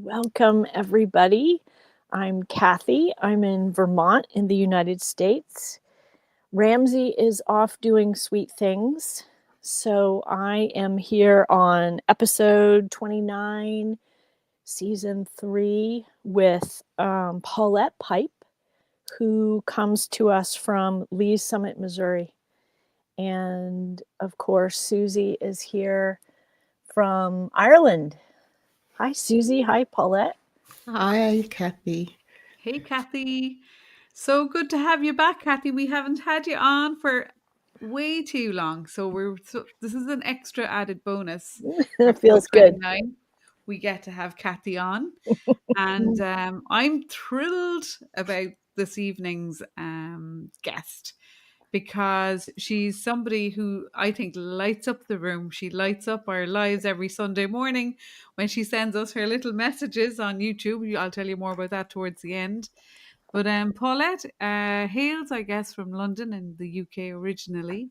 Welcome, everybody. I'm Kathy. I'm in Vermont in the United States. Ramsey is off doing sweet things. So I am here on episode 29, season 3, with Paulette Pipe, who comes to us from Lee's Summit, Missouri. And of course, Susie is here from Ireland. Hi, Susie. Hi, Paulette. Hi, Kathy. Hey, Kathy. So good to have you back, Kathy. We haven't had you on for way too long. This is an extra added bonus. For It feels episode good. 29, we get to have Kathy on. And I'm thrilled about this evening's guest because she's somebody who I think lights up the room. She lights up our lives every Sunday morning when she sends us her little messages on YouTube. I'll tell you more about that towards the end. But Paulette hails, I guess, from London in the UK originally,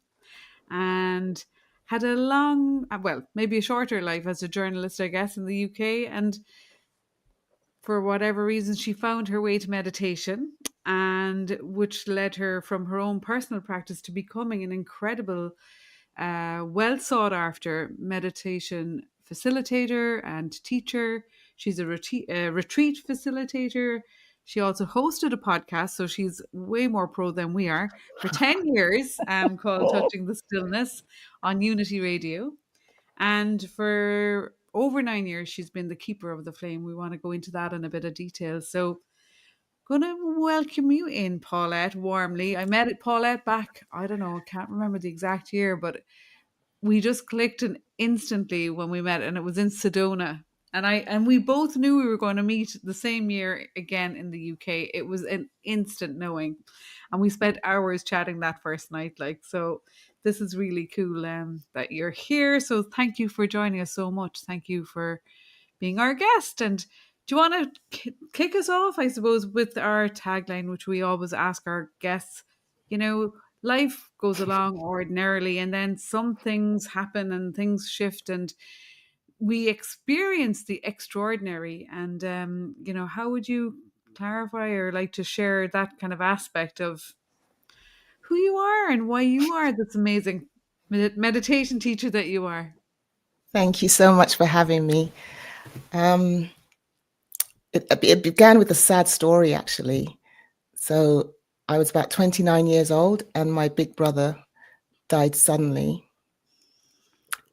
and had a long, well, maybe a shorter life as a journalist, I guess, in the UK. And for whatever reason, she found her way to meditation, and which led her from her own personal practice to becoming an incredible, well sought after meditation facilitator and teacher. She's a retreat facilitator. She also hosted a podcast, so she's way more pro than we are, for 10 years, called Touching the Stillness on Unity Radio. And for over 9 years, she's been the keeper of the flame. We want to go into that in a bit of detail. So, going to welcome you in, Paulette, warmly. I met Paulette back, I don't know, I can't remember the exact year, but we just clicked instantly when we met, and it was in Sedona. And we both knew we were going to meet the same year again in the UK. It was an instant knowing, and we spent hours chatting that first night. So, this is really cool that you're here. So, thank you for joining us so much. Thank you for being our guest. And do you want to kick us off, I suppose, with our tagline, which we always ask our guests? Life goes along ordinarily, and then some things happen and things shift, and we experience the extraordinary. And how would you clarify or like to share that kind of aspect of who you are and why you are this amazing meditation teacher that you are? Thank you so much for having me. It began with a sad story, actually. So I was about 29 years old, and my big brother died suddenly.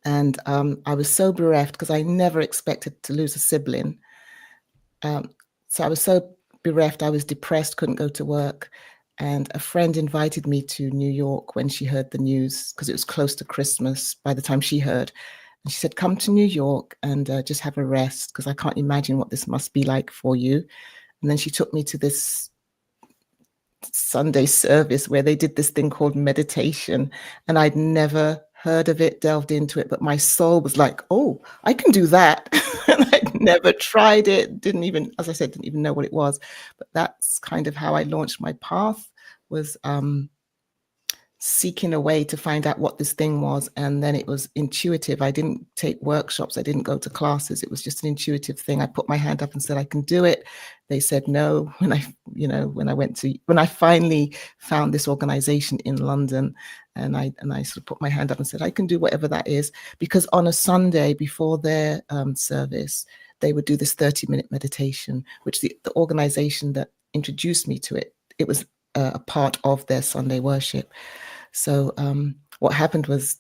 And I was so bereft because I never expected to lose a sibling. So I was so bereft, I was depressed, couldn't go to work. And a friend invited me to New York when she heard the news, because it was close to Christmas by the time she heard. And she said, come to New York and just have a rest, because I can't imagine what this must be like for you. And then she took me to this Sunday service where they did this thing called meditation. And I'd never heard of it, delved into it, but my soul was like, oh, I can do that. And I'd never tried it, didn't even know what it was. But that's kind of how I launched my path, was seeking a way to find out what this thing was. And then it was intuitive. I didn't take workshops. I didn't go to classes. It was just an intuitive thing. I put my hand up and said, I can do it. They said no. When I finally found this organization in London, and I sort of put my hand up and said, I can do whatever that is. Because on a Sunday before their service, they would do this 30-minute meditation, which the organization that introduced me to it, it was a part of their Sunday worship. So what happened was,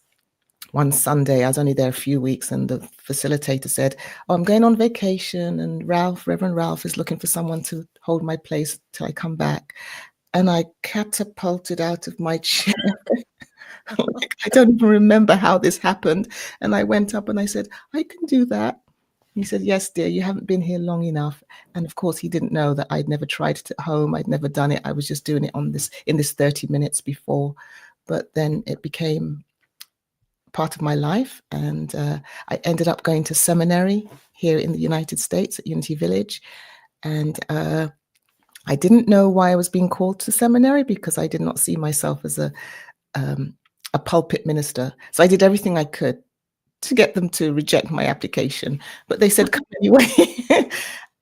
one Sunday, I was only there a few weeks, and the facilitator said, oh, I'm going on vacation, and Reverend Ralph is looking for someone to hold my place till I come back. And I catapulted out of my chair. I don't even remember how this happened. And I went up and I said, I can do that. He said, yes, dear, you haven't been here long enough. And of course, he didn't know that I'd never tried it at home. I'd never done it. I was just doing it in this 30 minutes before. But then it became part of my life. And I ended up going to seminary here in the United States at Unity Village. And I didn't know why I was being called to seminary, because I did not see myself as a pulpit minister. So I did everything I could to get them to reject my application. But they said, come anyway.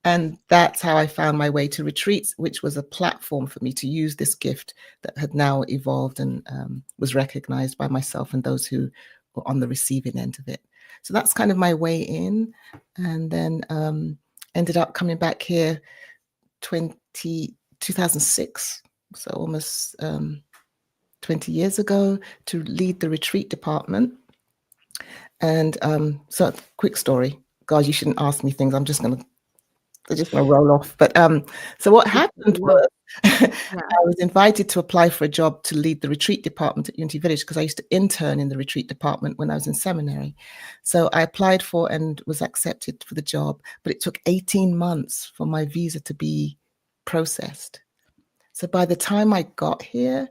And that's how I found my way to retreats, which was a platform for me to use this gift that had now evolved and was recognized by myself and those who were on the receiving end of it. So that's kind of my way in. And then ended up coming back here 2006, so almost 20 years ago, to lead the retreat department. And so quick story. God, you shouldn't ask me things. I'm just going to roll off. But so what happened was I was invited to apply for a job to lead the retreat department at Unity Village, because I used to intern in the retreat department when I was in seminary. So I applied for and was accepted for the job, but it took 18 months for my visa to be processed. So by the time I got here,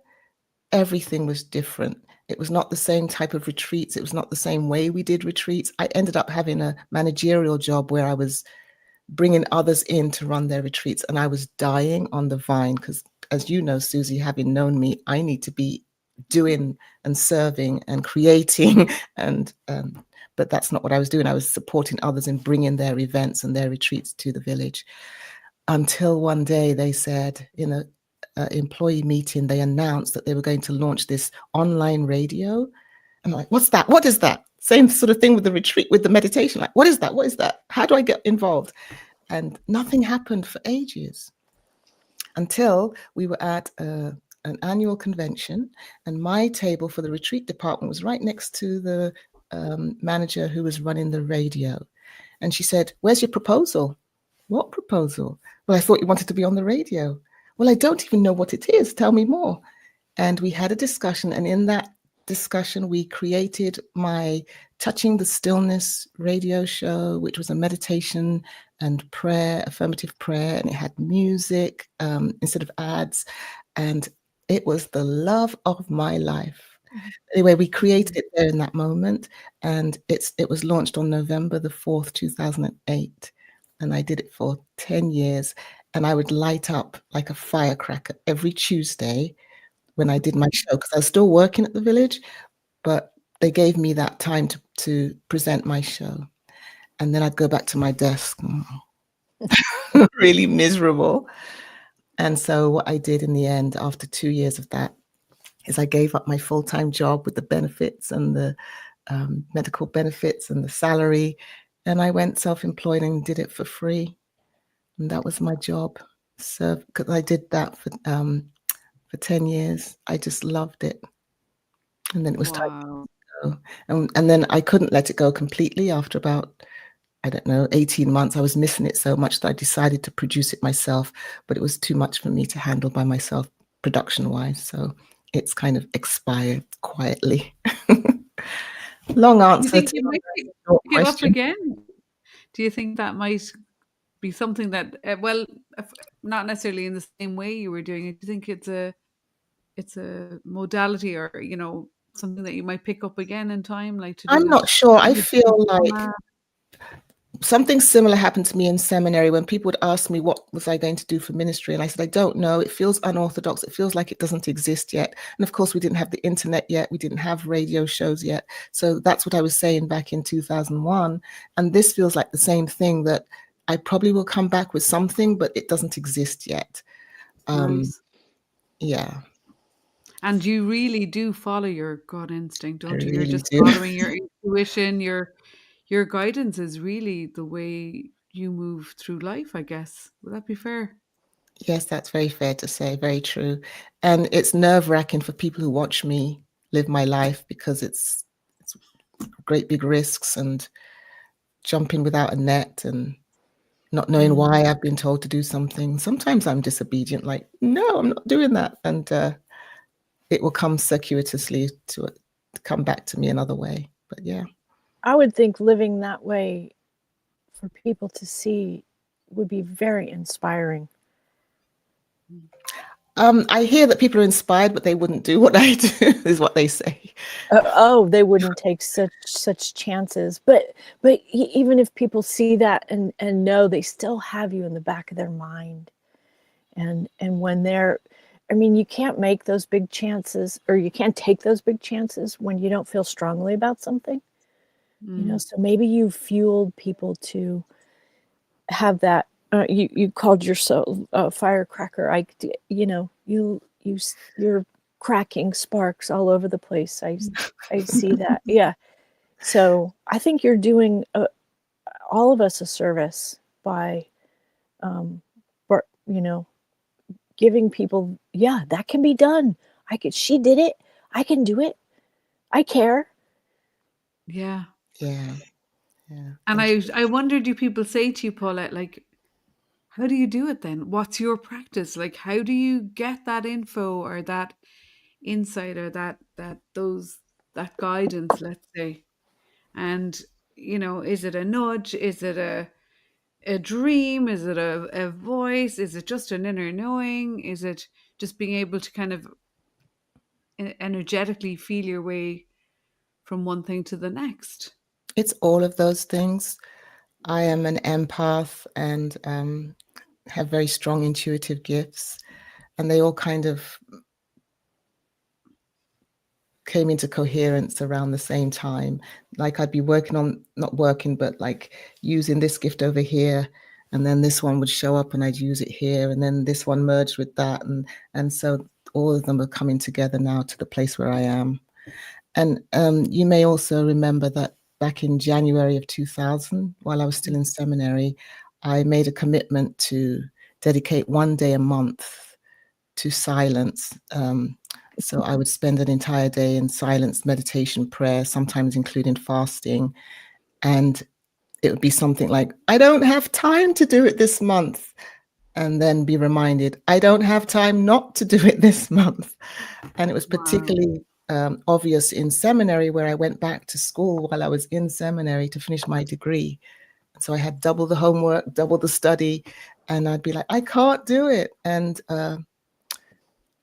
everything was different. It was not the same type of retreats. It was not the same way we did retreats. I ended up having a managerial job where I was bringing others in to run their retreats, and I was dying on the vine, because, as you know, Susie, having known me, I need to be doing and serving and creating, and but that's not what I was doing. I was supporting others in bringing their events and their retreats to the village, until one day they said, in a employee meeting, they announced that they were going to launch this online radio. I'm like, what's that? What is that? Same sort of thing with the retreat, with the meditation. Like, what is that? What is that? How do I get involved? And nothing happened for ages, until we were at an annual convention, and my table for the retreat department was right next to the manager who was running the radio. And she said, "Where's your proposal?" "What proposal?" "Well, I thought you wanted to be on the radio." "Well, I don't even know what it is. Tell me more." And we had a discussion, and in that discussion, we created my Touching the Stillness radio show, which was a meditation and prayer, affirmative prayer, and it had music instead of ads, and it was the love of my life. Anyway, we created it there in that moment, and it was launched on November the 4th, 2008, and I did it for 10 years, and I would light up like a firecracker every Tuesday when I did my show, because I was still working at the village, but they gave me that time to present my show. And then I'd go back to my desk, really miserable. And so what I did in the end, after 2 years of that, is I gave up my full-time job with the benefits and the medical benefits and the salary, and I went self-employed and did it for free. And that was my job. So, because I did that for 10 years, I just loved it. And then it was time to go. And then I couldn't let it go completely after about, I don't know, 18 months. I was missing it so much that I decided to produce it myself, but it was too much for me to handle by myself production-wise. So it's kind of expired quietly. Long answer. Do you think you might pick it up again? Do you think that might be something that, well, not necessarily in the same way you were doing it? Do you think it's a modality, or something that you might pick up again in time, like to do? I'm not sure. I feel like something similar happened to me in seminary, when people would ask me what was I going to do for ministry, and I said, I don't know. It feels unorthodox. It feels like it doesn't exist yet. And of course, we didn't have the internet yet. We didn't have radio shows yet. So that's what I was saying back in 2001. And this feels like the same thing, that I probably will come back with something, but it doesn't exist yet. Nice. Yeah. And you really do follow your gut instinct, don't you? You're really just do. following your intuition. Your guidance is really the way you move through life, I guess. Would that be fair? Yes, that's very fair to say. Very true. And it's nerve-wracking for people who watch me live my life, because it's great big risks and jumping without a net and not knowing why I've been told to do something. Sometimes I'm disobedient, like, no, I'm not doing that. And it will come circuitously to come back to me another way. But yeah. I would think living that way for people to see would be very inspiring. I hear that people are inspired, but they wouldn't do what I do, is what they say. They wouldn't take such chances. But even if people see that and know, they still have you in the back of their mind. And when you can't make those big chances, or you can't take those big chances when you don't feel strongly about something. So maybe you fueled people to have that You called yourself a firecracker. You're cracking sparks all over the place. I see that. Yeah. So I think you're doing all of us a service by, giving people, yeah, that can be done. She did it. I can do it. I care. Yeah. Yeah. And I wonder, do people say to you, Paulette, like, how do you do it then? What's your practice? Like, how do you get that info or that insight or that guidance, let's say? And, is it a nudge? Is it a dream? Is it a voice? Is it just an inner knowing? Is it just being able to kind of energetically feel your way from one thing to the next? It's all of those things. I am an empath and have very strong intuitive gifts, and they all kind of came into coherence around the same time. Like I'd be not working, but like using this gift over here, and then this one would show up and I'd use it here, and then this one merged with that, and so all of them are coming together now to the place where I am. And you may also remember that back in January of 2000, while I was still in seminary, I made a commitment to dedicate one day a month to silence. So I would spend an entire day in silence, meditation, prayer, sometimes including fasting. And it would be something like, I don't have time to do it this month. And then be reminded, I don't have time not to do it this month. And it was particularly obvious in seminary, where I went back to school while I was in seminary to finish my degree. So I had double the homework, double the study, and I'd be like, I can't do it. And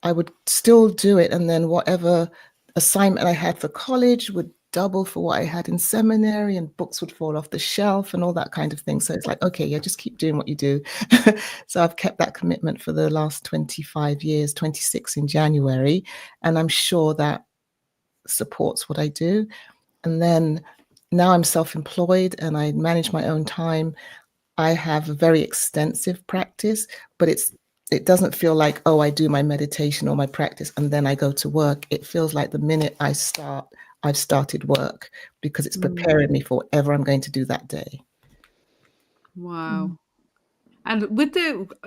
I would still do it. And then whatever assignment I had for college would double for what I had in seminary, and books would fall off the shelf and all that kind of thing. So it's like, okay, yeah, just keep doing what you do. So I've kept that commitment for the last 25 years, 26 in January. And I'm sure that supports what I do. And then now I'm self-employed and I manage my own time. I have a very extensive practice, but it doesn't feel like, oh, I do my meditation or my practice and then I go to work. It feels like the minute I start, I've started work, because it's preparing me for whatever I'm going to do that day. Wow. And with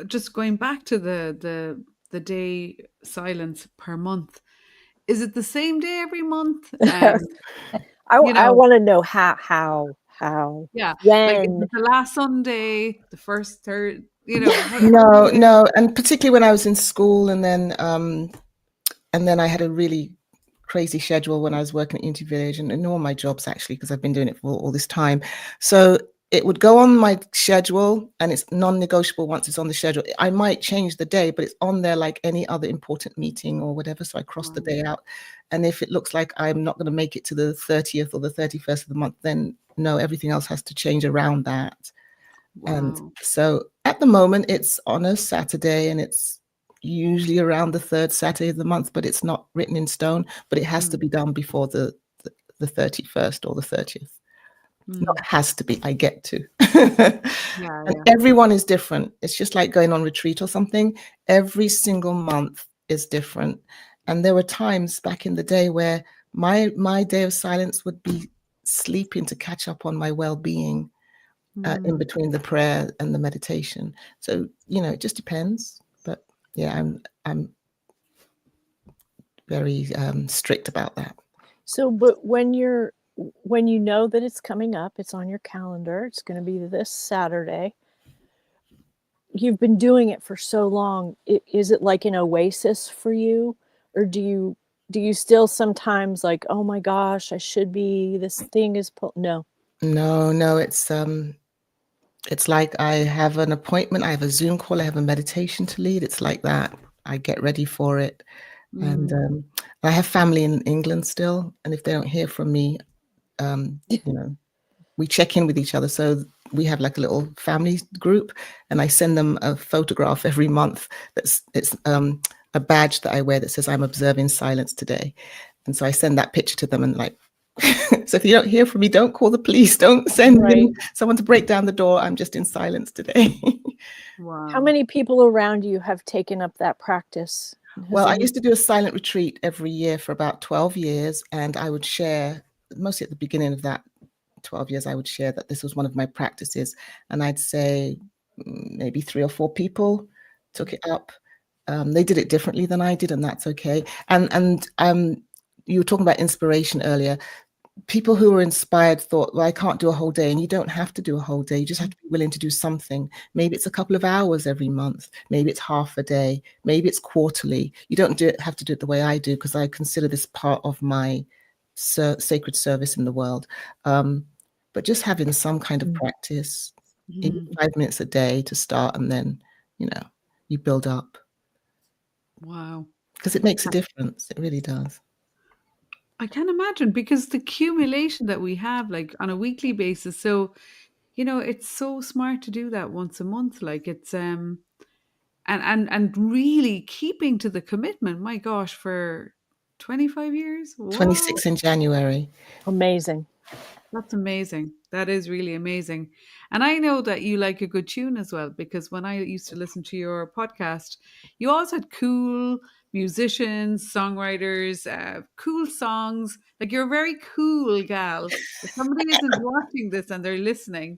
just going back to the day silence per month, is it the same day every month? I want to know how, Yeah, like is when. it the last Sunday, the first, third, how No. And particularly when I was in school, and then I had a really crazy schedule when I was working at Unity Village, and in all my jobs actually, because I've been doing it for all this time. So it would go on my schedule, and it's non-negotiable once it's on the schedule. I might change the day, but it's on there like any other important meeting or whatever. So I cross the day out. And if it looks like I'm not going to make it to the 30th or the 31st of the month, then no, everything else has to change around that. Wow. And so at the moment it's on a Saturday, and it's usually around the third Saturday of the month, but it's not written in stone, but it has to be done before the 31st or the 30th. Not has to be, I get to. And everyone is different. It's just like going on retreat or something. Every single month is different. And there were times back in the day where my day of silence would be sleeping to catch up on my well-being in between the prayer and the meditation. So, it just depends. But yeah, I'm very strict about that. So, but when you know that it's coming up, it's on your calendar, it's going to be this Saturday, you've been doing it for so long, is it like an oasis for you? Or do you still sometimes like, oh my gosh, I should be, this thing is no. It's like I have an appointment, I have a Zoom call, I have a meditation to lead. It's like that. I get ready for it. And I have family in England still. And if they don't hear from me, we check in with each other. So we have like a little family group, and I send them a photograph every month. It's a badge that I wear that says I'm observing silence today. And so I send that picture to them, and like So if you don't hear from me, don't call the police. Don't send Right. someone to break down the door. I'm just in silence today. Wow. How many people around you have taken up that practice? Well, I used to do a silent retreat every year for about 12 years, and I would share, mostly at the beginning of that 12 years, I would share that this was one of my practices, and I'd say maybe 3 or 4 people took it up. They did it differently than I did, and that's okay. And you were talking about inspiration earlier. People who were inspired thought, well, I can't do a whole day. And you don't have to do a whole day. You just have to be willing to do something. Maybe it's a couple of hours every month. Maybe it's half a day. Maybe it's quarterly. You don't have to do it the way I do, because I consider this part of my sacred service in the world. But just having some kind of practice, even 5 minutes a day to start, and then, you build up. Wow. Because it makes a difference. It really does. I can imagine, because the accumulation that we have, like, on a weekly basis. So, it's so smart to do that once a month. Like, it's and really keeping to the commitment. My gosh, for 25 years. Wow. 26 in January. Amazing. That's amazing. That is really amazing. And I know that you like a good tune as well, because when I used to listen to your podcast, you always had cool musicians, songwriters, cool songs. Like, you're a very cool gal. If somebody isn't watching this and they're listening,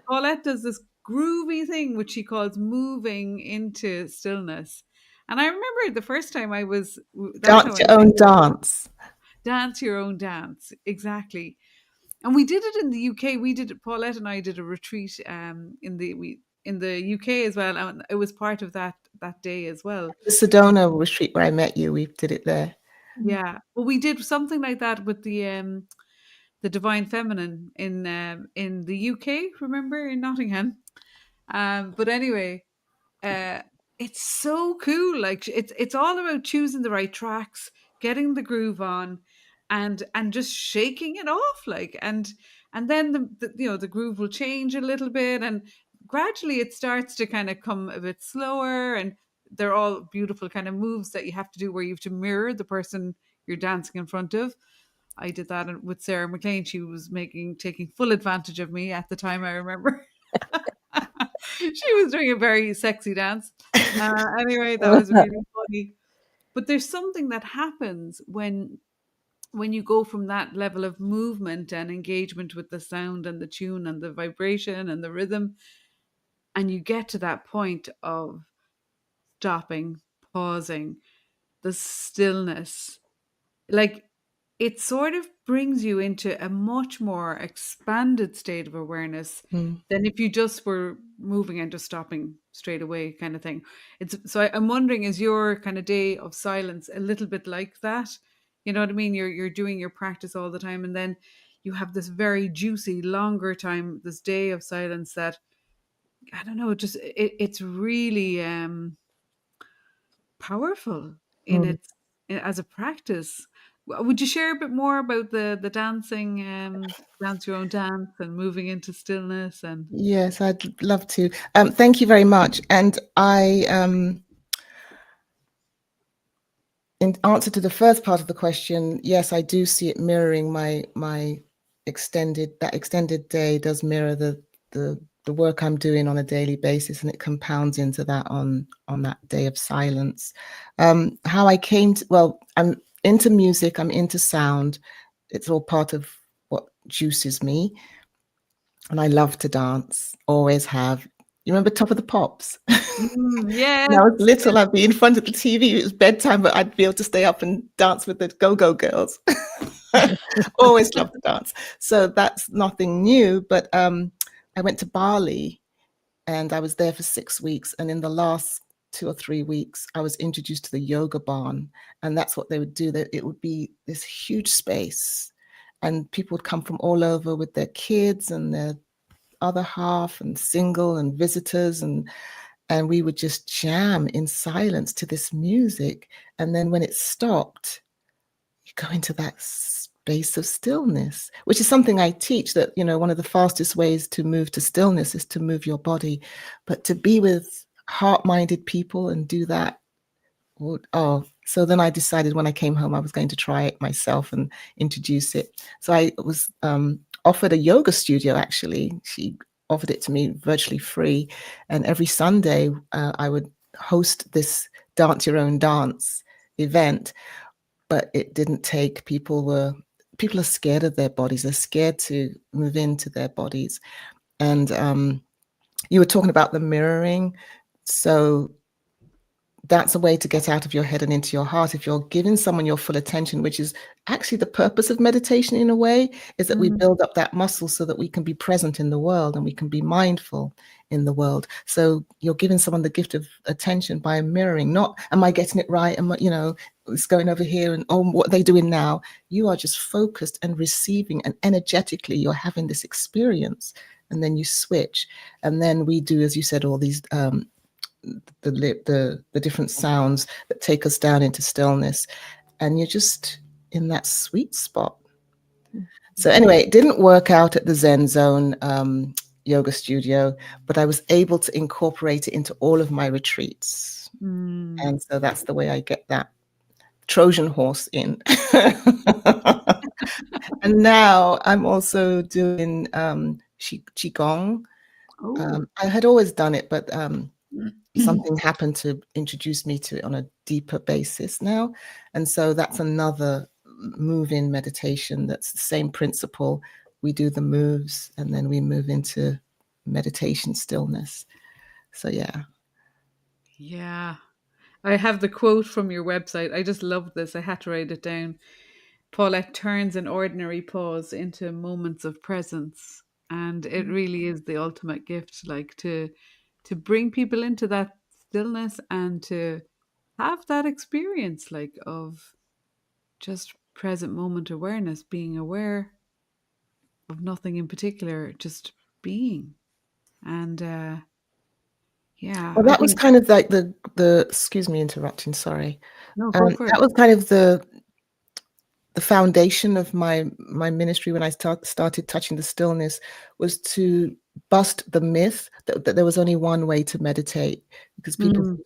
Paulette does this groovy thing which she calls moving into stillness. And I remember the first time that's how Dance I your own dance. dance your own dance. Exactly. And we did it in the UK. Paulette and I did a retreat in the UK as well, and it was part of that day as well. The Sedona retreat where I met you, we did it there. Yeah, well, we did something like that with the Divine Feminine in the UK. Remember, in Nottingham. But anyway, it's so cool. Like, it's all about choosing the right tracks, getting the groove on, and just shaking it off. Like, and then the groove will change a little bit, and gradually it starts to kind of come a bit slower. And they're all beautiful kind of moves that you have to do, where you have to mirror the person you're dancing in front of. I did that with Sarah McLean. She was taking full advantage of me at the time, I remember. She was doing a very sexy dance. Anyway, that was really funny. But there's something that happens when you go from that level of movement and engagement with the sound and the tune and the vibration and the rhythm, and you get to that point of stopping, pausing, the stillness. Like, it sort of brings you into a much more expanded state of awareness than if you just were moving and just stopping straight away, kind of thing. I'm wondering, is your kind of day of silence a little bit like that? You know what I mean? You're doing your practice all the time, and then you have this very juicy, longer time, this day of silence that, I don't know, it's really powerful as a practice. Would you share a bit more about the dancing, dance your own dance, and moving into stillness? And Yes, I'd love to. Thank you very much. And in answer to the first part of the question, yes, I do see it mirroring my extended day does mirror the work I'm doing on a daily basis, and it compounds into that on that day of silence. How I came to, well, I'm into music, I'm into sound. It's all part of what juices me. And I love to dance, always have. You remember Top of the Pops? yeah, When I was little, I'd be in front of the TV. It was bedtime, but I'd be able to stay up and dance with the Go-Go Girls. Always loved to dance. So that's nothing new. But I went to Bali, and I was there for 6 weeks. And in the last 2 or 3 weeks, I was introduced to the yoga barn. And that's what they would do. That it would be this huge space, and people would come from all over with their kids and their other half, and single, and visitors, and we would just jam in silence to this music. And then when it stopped, you go into that space of stillness, which is something I teach, that, one of the fastest ways to move to stillness is to move your body. But to be with heart-minded people and do that, So then I decided when I came home, I was going to try it myself and introduce it. So I was offered a yoga studio, actually. She offered it to me virtually free. And every Sunday, I would host this Dance Your Own Dance event. But it didn't take. People are scared of their bodies. They're scared to move into their bodies. And you were talking about the mirroring. So that's a way to get out of your head and into your heart. If you're giving someone your full attention, which is actually the purpose of meditation in a way, is that we build up that muscle so that we can be present in the world and we can be mindful in the world. So you're giving someone the gift of attention by mirroring, not, am I getting it right? Am I, it's going over here and, oh, what are they doing now? You are just focused and receiving, and energetically you're having this experience, and then you switch. And then we do, as you said, all these the different sounds that take us down into stillness, and you're just in that sweet spot. So anyway, it didn't work out at the Zen Zone yoga studio, but I was able to incorporate it into all of my retreats. And so that's the way I get that Trojan horse in. And now I'm also doing Qigong. I had always done it, but something happened to introduce me to it on a deeper basis now. And so that's another move-in meditation. That's the same principle. We do the moves and then we move into meditation stillness. So yeah. I have the quote from your website. I just love this. I had to write it down. Paulette turns an ordinary pause into moments of presence. And it really is the ultimate gift, like to bring people into that stillness and to have that experience, like, of just present moment awareness, being aware of nothing in particular, just being. And Well, that was kind of like the excuse me interrupting, sorry. No, go for it. That was kind of the foundation of my ministry when I started touching the stillness, was to bust the myth that there was only one way to meditate, because people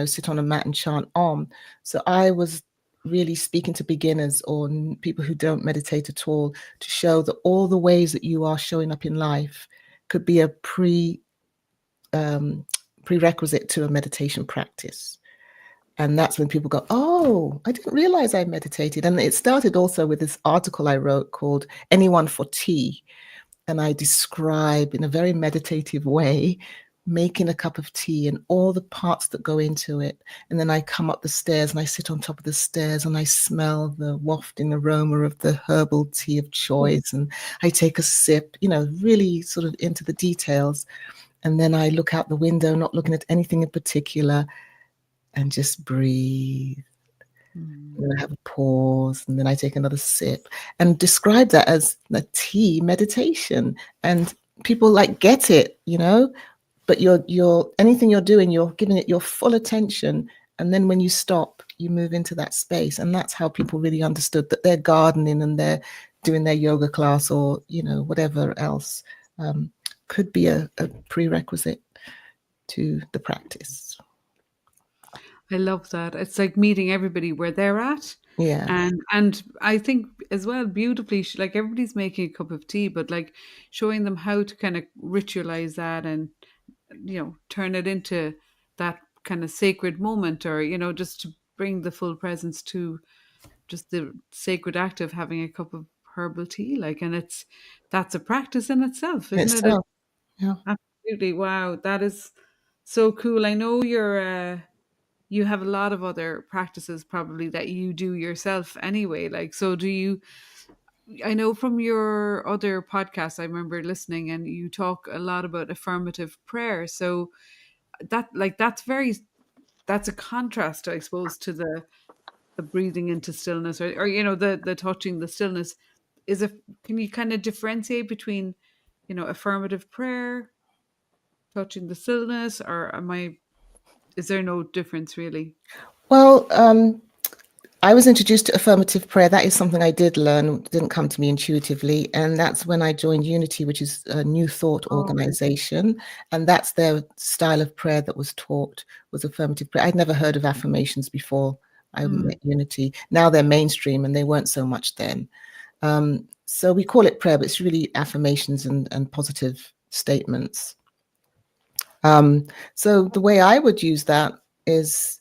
sit on a mat and chant Om. So I was really speaking to beginners or people who don't meditate at all, to show that all the ways that you are showing up in life could be a prerequisite to a meditation practice. And that's when people go, oh, I didn't realize I meditated. And it started also with this article I wrote called Anyone for Tea. And I describe in a very meditative way making a cup of tea and all the parts that go into it. And then I come up the stairs and I sit on top of the stairs and I smell the wafting aroma of the herbal tea of choice. And I take a sip, really sort of into the details. And then I look out the window, not looking at anything in particular, and just breathe. And then I have a pause, and then I take another sip, and describe that as a tea meditation. And people get it, but you're anything you're doing, you're giving it your full attention. And then when you stop, you move into that space. And that's how people really understood that they're gardening and they're doing their yoga class or, whatever else could be a prerequisite to the practice. I love that. It's like meeting everybody where they're at. Yeah. And I think as well, beautifully, like, everybody's making a cup of tea, but like showing them how to kind of ritualize that and, turn it into that kind of sacred moment, or, just to bring the full presence to just the sacred act of having a cup of herbal tea. And that's a practice in itself, isn't it? Yeah. Absolutely. Wow. That is so cool. I know you have a lot of other practices probably that you do yourself anyway. So do you, I know from your other podcasts, I remember listening, and you talk a lot about affirmative prayer. So that's a contrast, I suppose, to the breathing into stillness, or the touching the stillness. Can you kind of differentiate between, affirmative prayer, touching the stillness, or is there no difference really? Well, I was introduced to affirmative prayer. That is something I did learn. It didn't come to me intuitively. And that's when I joined Unity, which is a New Thought organization. And that's their style of prayer that was taught, was affirmative prayer. I'd never heard of affirmations before I met unity. Now they're mainstream, and they weren't so much then. So we call it prayer, but it's really affirmations and positive statements. So the way I would use that is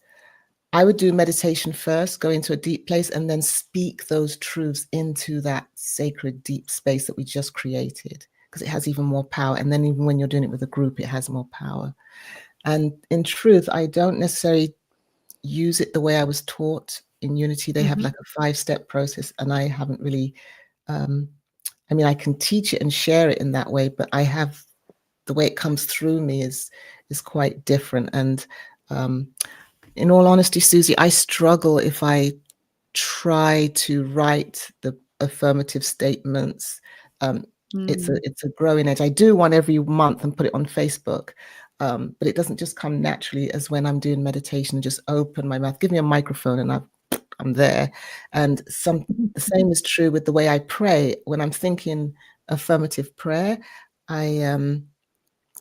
I would do meditation first, go into a deep place, and then speak those truths into that sacred deep space that we just created, because it has even more power. And then even when you're doing it with a group, it has more power. And in truth, I don't necessarily use it the way I was taught in Unity. They have like a 5-step process, and I haven't really, I mean, I can teach it and share it in that way, but I have, the way it comes through me is quite different. And in all honesty, Susie, I struggle if I try to write the affirmative statements. It's a growing edge. I do one every month and put it on Facebook, but it doesn't just come naturally as when I'm doing meditation and just open my mouth, give me a microphone, and I'm there. And the same is true with the way I pray. When I'm thinking affirmative prayer,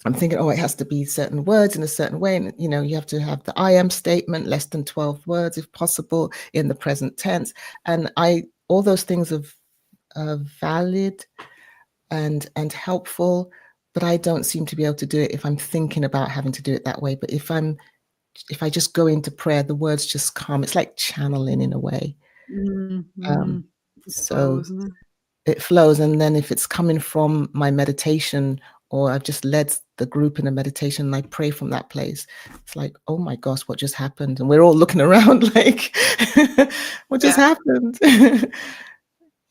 I'm thinking, oh, it has to be certain words in a certain way. And, you have to have the I am statement, less than 12 words, if possible, in the present tense. And all those things are valid and helpful, but I don't seem to be able to do it if I'm thinking about having to do it that way. But if I just go into prayer, the words just come. It's like channeling in a way. So it flows. And then if it's coming from my meditation, or I've just led the group in a meditation and I pray from that place, it's like, oh my gosh, what just happened? And we're all looking around like, what just happened?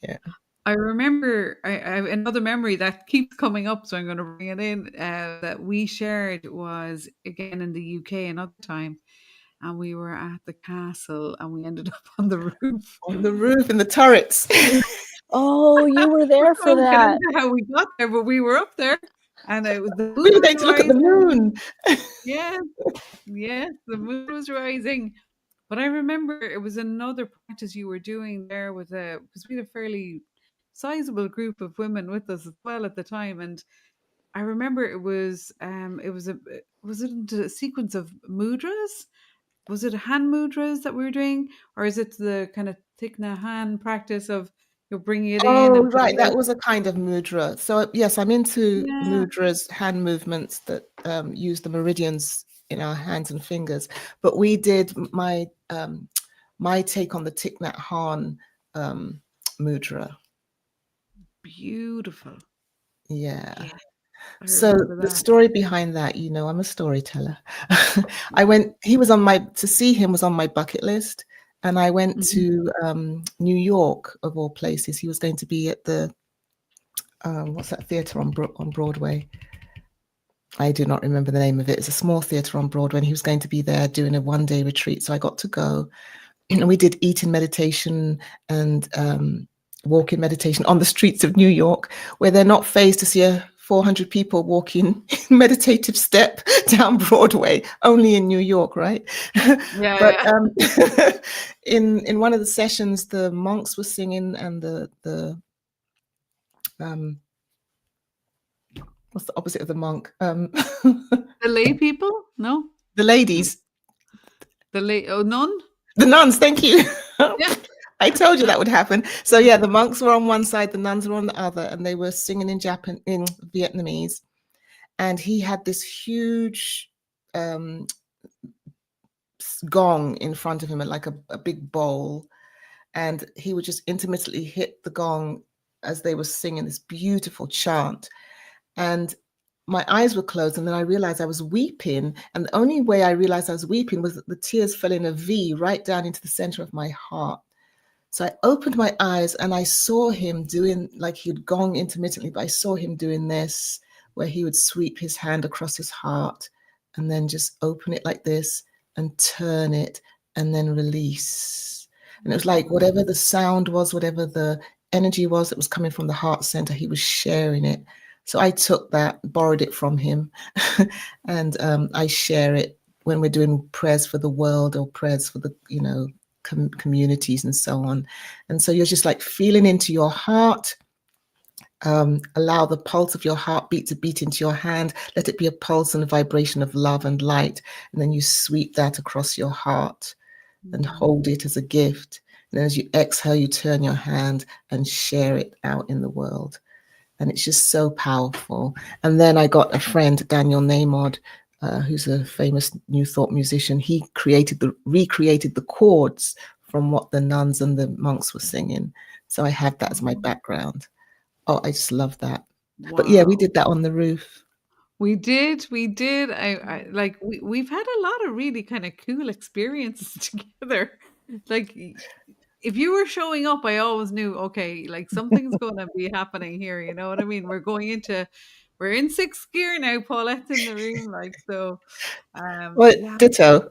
Yeah. I remember I have another memory that keeps coming up, so I'm going to bring it in, that we shared was again in the UK another time, and we were at the castle and we ended up on the roof. On the roof in the turrets. Oh, you were there for I that. don't know how we got there, but we were up there, and it was the moon. We were there to look at the moon. Yes, the moon was rising. But I remember it was another practice you were doing there with because we had a fairly sizable group of women with us as well at the time, and I remember was it a sequence of mudras? Was it hand mudras that we were doing, or is it the kind of Thich hand practice of you're bringing it in? Oh, And right. That was a kind of mudra. So yes, I'm into mudras, hand movements that use the meridians in our hands and fingers. But we did my take on the Thich Nhat Hanh mudra. Beautiful. Yeah. So the story behind that, I'm a storyteller. To see him was on my bucket list. And I went to New York, of all places. He was going to be at the, what's that theater on Broadway? I do not remember the name of it. It's a small theater on Broadway, and he was going to be there doing a one-day retreat. So I got to go. And we did eating meditation and walking meditation on the streets of New York, where they're not phased to see 400 people walking meditative step down Broadway, only in New York, right? But in one of the sessions, the monks were singing, and the what's the opposite of the monk? the lay people? No, the ladies. Nun? The nuns. Thank you. Yeah. I told you that would happen. So yeah, the monks were on one side, the nuns were on the other, and they were singing in Vietnamese. And he had this huge gong in front of him, like a big bowl, and he would just intermittently hit the gong as they were singing this beautiful chant. And my eyes were closed, and then I realized I was weeping. And the only way I realized I was weeping was that the tears fell in a V right down into the center of my heart. So I opened my eyes and I saw him doing, like he'd gong intermittently, but I saw him doing this, where he would sweep his hand across his heart and then just open it like this and turn it and then release. And it was like whatever the sound was, whatever the energy was that was coming from the heart center, he was sharing it. So I took that, borrowed it from him, and I share it when we're doing prayers for the world or prayers for the, communities and so on. And so you're just like feeling into your heart. Allow the pulse of your heartbeat to beat into your hand. Let it be a pulse and a vibration of love and light. And then you sweep that across your heart. and hold it as a gift. And as you exhale, you turn your hand and share it out in the world. And it's just so powerful. And then I got a friend, Daniel Namod, who's a famous New Thought musician. He recreated the chords from what the nuns and the monks were singing. So I have that as my background. Oh, I just love that. Wow. But yeah, we did that on the roof. We did. I like we've had a lot of really kind of cool experiences together. Like if you were showing up, I always knew, okay, like something's going to be happening here. You know what I mean? We're in sixth gear now. Paulette's in the room, like so. Well, Yeah. ditto.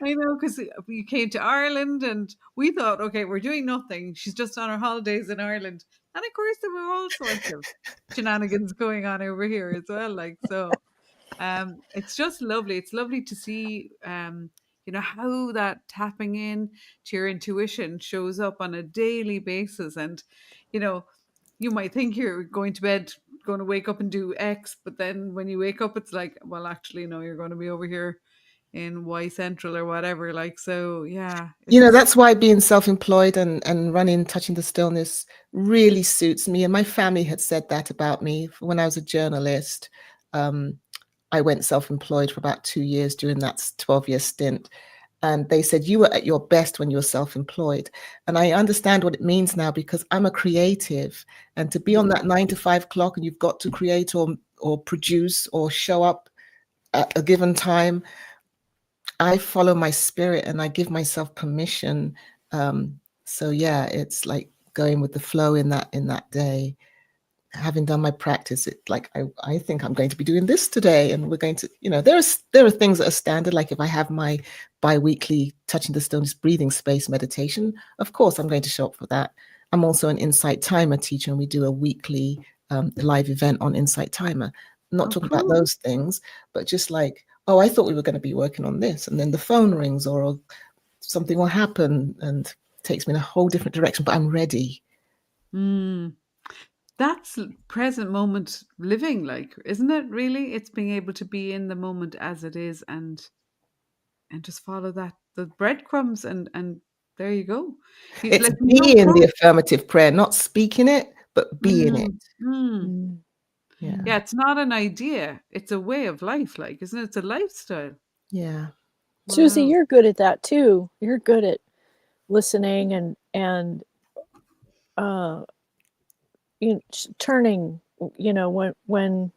I know, because you came to Ireland and we thought, okay, we're doing nothing. She's just on her holidays in Ireland. And of course, there were all sorts of shenanigans going on over here as well. Like, so it's just lovely. It's lovely to see, how that tapping in to your intuition shows up on a daily basis. And, you might think you're going to bed, going to wake up and do X, but then when you wake up, it's like, well, actually, no, you're going to be over here in Y Central or whatever. Like, so yeah, That's why being self-employed and running Touching the Stillness really suits me. And my family had said that about me when I was a journalist. I went self-employed for about 2 years during that 12-year stint. And they said, you were at your best when you were self-employed. And I understand what it means now, because I'm a creative, and to be on that 9 to 5 clock and you've got to create or produce or show up at a given time, I follow my spirit and I give myself permission. So yeah, it's like going with the flow in that day. Having done my practice, it like I think I'm going to be doing this today, and we're going to, there are things that are standard. Like if I have my bi-weekly Touching the Stillness breathing space meditation, of course I'm going to show up for that. I'm also an Insight Timer teacher, and we do a weekly live event on Insight Timer. I'm not talking about those things, but just like, oh, I thought we were going to be working on this, and then the phone rings or something will happen and takes me in a whole different direction, but I'm ready. That's present moment living, like, isn't it? Really, it's being able to be in the moment as it is, and just follow the breadcrumbs, and there you go. It's Like, being the affirmative prayer, not speaking it, but being it. Yeah, it's not an idea, it's a way of life, like, isn't it? It's a lifestyle. Yeah. Susie, Wow. you're good at that too. You're good at listening and turning, when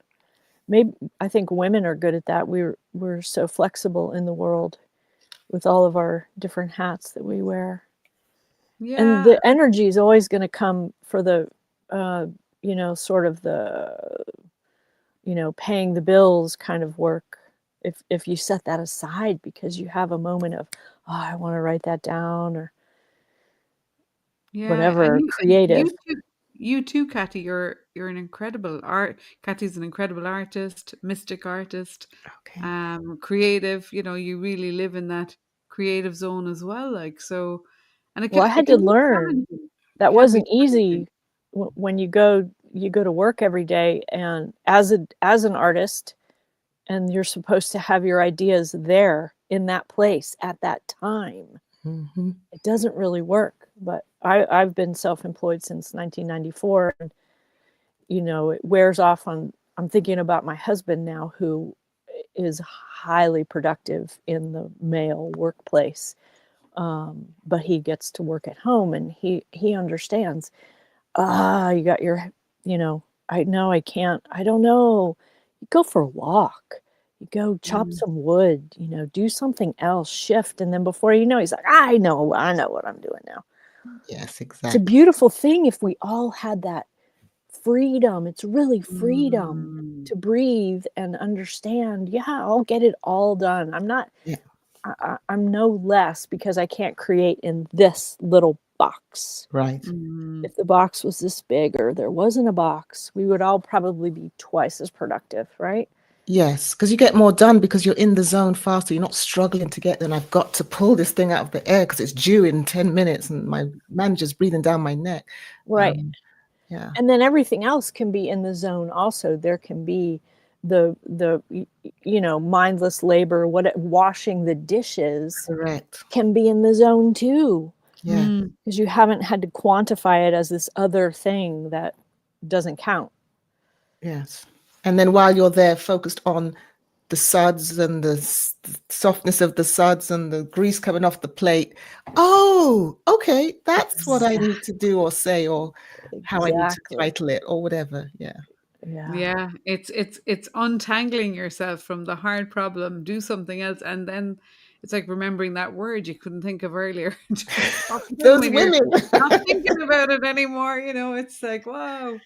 maybe I think women are good at that. We're so flexible in the world with all of our different hats that we wear. Yeah. And the energy is always going to come for the sort of the paying the bills kind of work, if you set that aside because you have a moment of, oh, I want to write that down, or whatever, and creative. you too, Cathy. You're an incredible Cathy's an incredible artist, mystic artist, Okay. creative. You really live in that creative zone as well. Like, so, and Well, I it had can to be learn challenging. that It can be wasn't easy when you go to work every day, and as an artist, and you're supposed to have your ideas there in that place at that time. Mm-hmm. It doesn't really work. But I've been self-employed since 1994, and it wears off on. I'm thinking about my husband now, who is highly productive in the male workplace, but he gets to work at home, and he understands. You got your, I know I can't. I don't know. You go for a walk. You go chop some wood. Do something else. Shift, and then before you know, he's like, I know what I'm doing now. Yes, It's a exactly. beautiful thing if we all had that freedom. It's really freedom to breathe and understand. Yeah, I'll get it all done. I'm not. Yeah. I'm no less because I can't create in this little box. Right. If the box was this big, or there wasn't a box, we would all probably be twice as productive, right? Yes, because you get more done because you're in the zone faster. You're not struggling to get there. And I've got to pull this thing out of the air because it's due in 10 minutes and my manager's breathing down my neck. Right. Yeah. And then everything else can be in the zone also. There can be mindless labor, washing the dishes Correct. can be in the zone too, Yeah. because you haven't had to quantify it as this other thing that doesn't count. Yes. And then while you're there focused on the suds and the softness of the suds and the grease coming off the plate, oh, okay, that's what I need to do or say, or how I need to Exactly. title it or whatever. Yeah. Yeah, it's untangling yourself from the hard problem, do something else, and then it's like remembering that word you couldn't think of earlier. Just pops in Those when you're women. not thinking about it anymore. It's like, wow.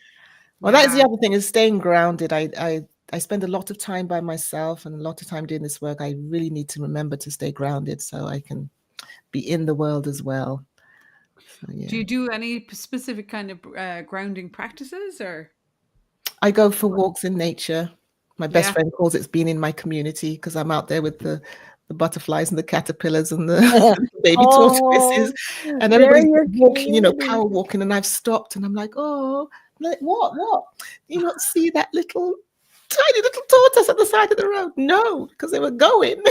Well, that is the Yeah. other thing, is staying grounded. I spend a lot of time by myself and a lot of time doing this work. I really need to remember to stay grounded so I can be in the world as well. So, Do yeah. you do any specific kind of grounding practices, or? I go for walks in nature. My best Yeah. friend calls it being in my community, because I'm out there with the butterflies and the caterpillars and the baby tortoises, and they're everybody's your walking, community. power walking, and I've stopped and I'm like, oh, like, what? Do you not see that little tiny little tortoise at the side of the road? No, because they were going.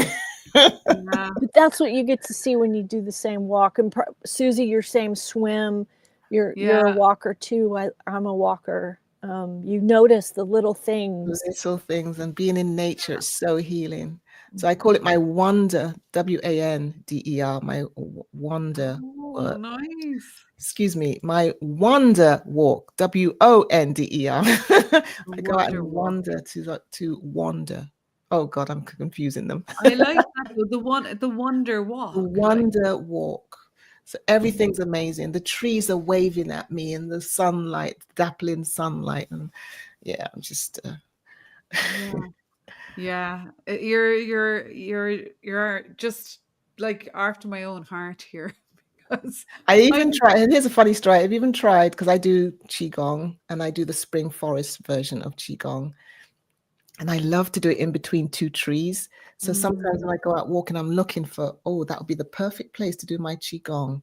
Yeah. But that's what you get to see when you do the same walk. And Susie, you're same swim. You're a walker too. I'm a walker. You notice the little things. Little things, and being in nature, it's so healing. So I call it my wonder, WANDER, my wonder. Oh, nice. Excuse me, my wonder walk, WONDER. I go out Wonder and walk. wander to wander. Oh God, I'm confusing them. I like that though, the wonder The walk. wonder walk. So everything's amazing. The trees are waving at me in the sunlight, dappling sunlight, and yeah, I'm just. Yeah. You're just like after my own heart here. Because I even tried, and here's a funny story. I've even tried, because I do Qigong and I do the spring forest version of Qigong. And I love to do it in between two trees. So sometimes when I go out walking, I'm looking for, oh, that would be the perfect place to do my Qigong.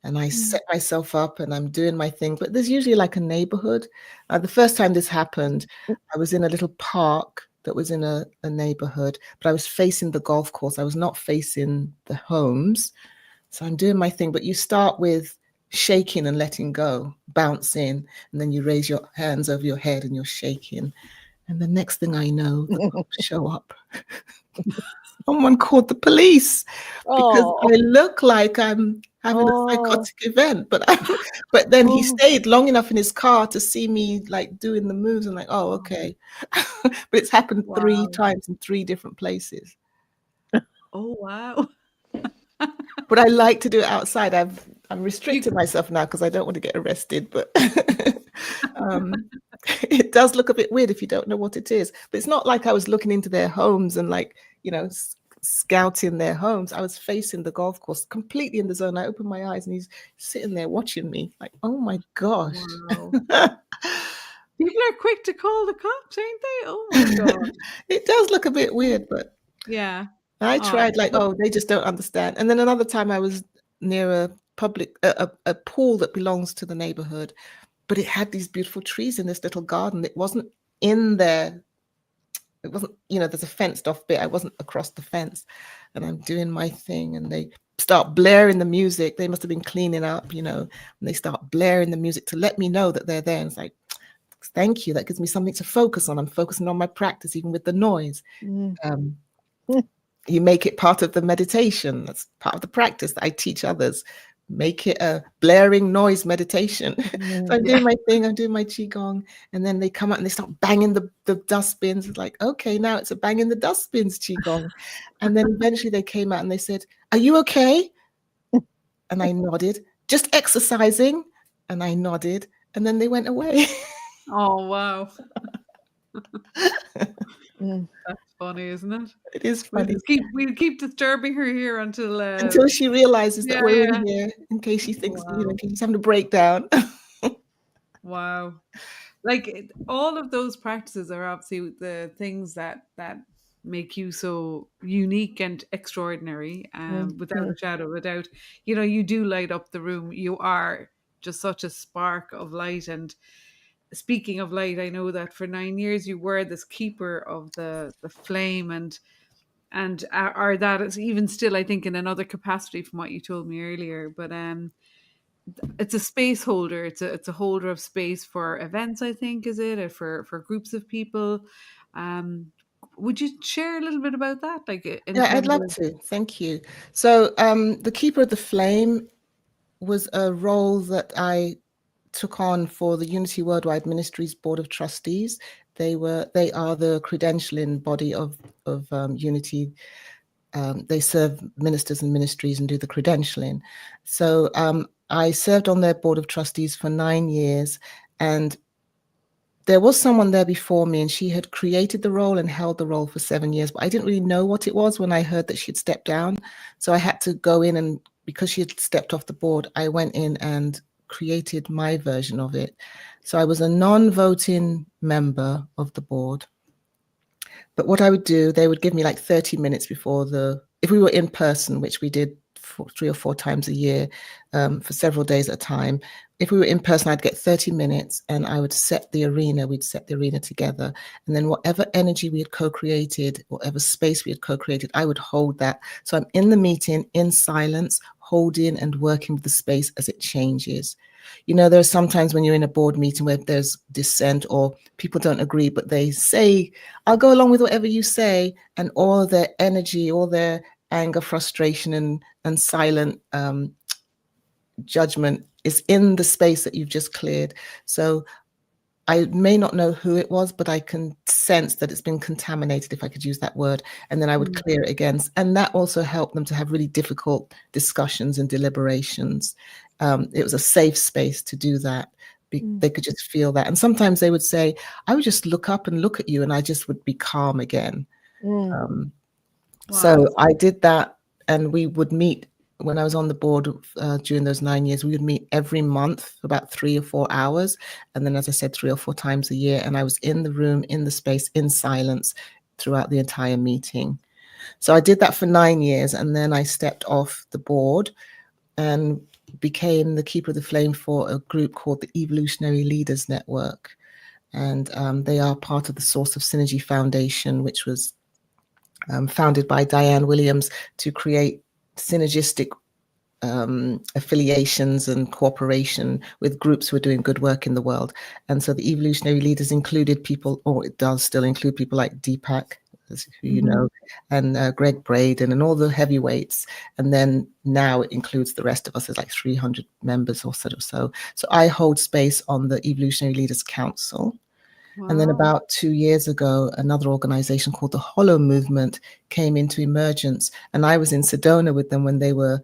And I set myself up and I'm doing my thing. But there's usually like a neighborhood. The first time this happened, I was in a little park that was in a neighborhood, but I was facing the golf course. I was not facing the homes. So I'm doing my thing. But you start with shaking and letting go, bouncing, and then you raise your hands over your head and you're shaking. And the next thing I know, the cops show up. Someone called the police because I look like I'm having a psychotic event. But then he stayed long enough in his car to see me like doing the moves and like, oh, okay. But it's happened 3 times in 3 different places. Oh, wow. But I like to do it outside. I'm restricting myself now because I don't want to get arrested. But it does look a bit weird if you don't know what it is. But it's not like I was looking into their homes and like, scouting their homes. I was facing the golf course, completely in the zone. I opened my eyes and he's sitting there watching me like, oh my gosh. Wow. People are quick to call the cops, ain't they? Oh my God. It does look a bit weird, but yeah. I tried they just don't understand. And then another time I was near a public, a pool that belongs to the neighborhood, but it had these beautiful trees in this little garden. It wasn't in there. It wasn't, there's a fenced off bit. I wasn't across the fence, and I'm doing my thing and they start blaring the music. They must have been cleaning up, and they start blaring the music to let me know that they're there. And it's like, thank you. That gives me something to focus on. I'm focusing on my practice, even with the noise. You make it part of the meditation. That's part of the practice that I teach others. Make it a blaring noise meditation. So I'm doing my thing, I'm doing my Qigong, and then they come out and they start banging the dustbins. It's like, okay, now it's a banging the dustbins Qigong. And then eventually they came out and they said, are you okay? And I nodded. Just exercising? And I nodded. And then they went away. Oh, wow. That's funny, isn't it? It is funny. We'll keep disturbing her here until she realizes that we're in here, in case she thinks, in case she's having a breakdown. Wow. Like all of those practices are obviously the things that make you so unique and extraordinary, without a shadow of a doubt. You do light up the room. You are just such a spark of light, and speaking of light, I know that for 9 years you were this keeper of the flame, and are that is even still, I think, in another capacity from what you told me earlier. But it's a space holder. It's a holder of space for events, I think, is it, or for groups of people. Um, would you share a little bit about that, like in Yeah, I'd terms love of? to. Thank you. So, the Keeper of the Flame was a role that I took on for the Unity Worldwide Ministries Board of Trustees. They are the credentialing body of Unity. They serve ministers and ministries and do the credentialing. So I served on their Board of Trustees for 9 years, and there was someone there before me, and she had created the role and held the role for 7 years, but I didn't really know what it was when I heard that she'd stepped down. So I had to go in, and because she had stepped off the board, I went in and created my version of it. So I was a non-voting member of the board. But what I would do, they would give me like 30 minutes before if we were in person, which we did 3 or 4 times a year, for several days at a time. If we were in person, I'd get 30 minutes and I would set the arena. We'd set the arena together. And then whatever energy we had co-created, whatever space we had co-created, I would hold that. So I'm in the meeting in silence, holding and working with the space as it changes. You know, there are sometimes when you're in a board meeting where there's dissent or people don't agree, but they say, I'll go along with whatever you say, and all their energy, all their anger, frustration, and silent judgment is in the space that you've just cleared. So I may not know who it was, but I can sense that it's been contaminated, if I could use that word, and then I would clear it again. And that also helped them to have really difficult discussions and deliberations. It was a safe space to do that. They could just feel that. And sometimes they would say, I would just look up and look at you, and I just would be calm again. Wow. So I did that, and we would meet when I was on the board during those 9 years. We would meet every month for about 3 or 4 hours. And then, as I said, 3 or 4 times a year. And I was in the room, in the space, in silence throughout the entire meeting. So I did that for 9 years. And then I stepped off the board and became the Keeper of the Flame for a group called the Evolutionary Leaders Network. And they are part of the Source of Synergy Foundation, which was founded by Diane Williams to create synergistic affiliations and cooperation with groups who are doing good work in the world. And so the evolutionary leaders included people, or it does still include people like Deepak, as you know, and Greg Braden and all the heavyweights. And then now it includes the rest of us. There's like 300 members or so. So I hold space on the Evolutionary Leaders Council. And then about 2 years ago, another organization called the Hollow Movement came into emergence. And I was in Sedona with them when they were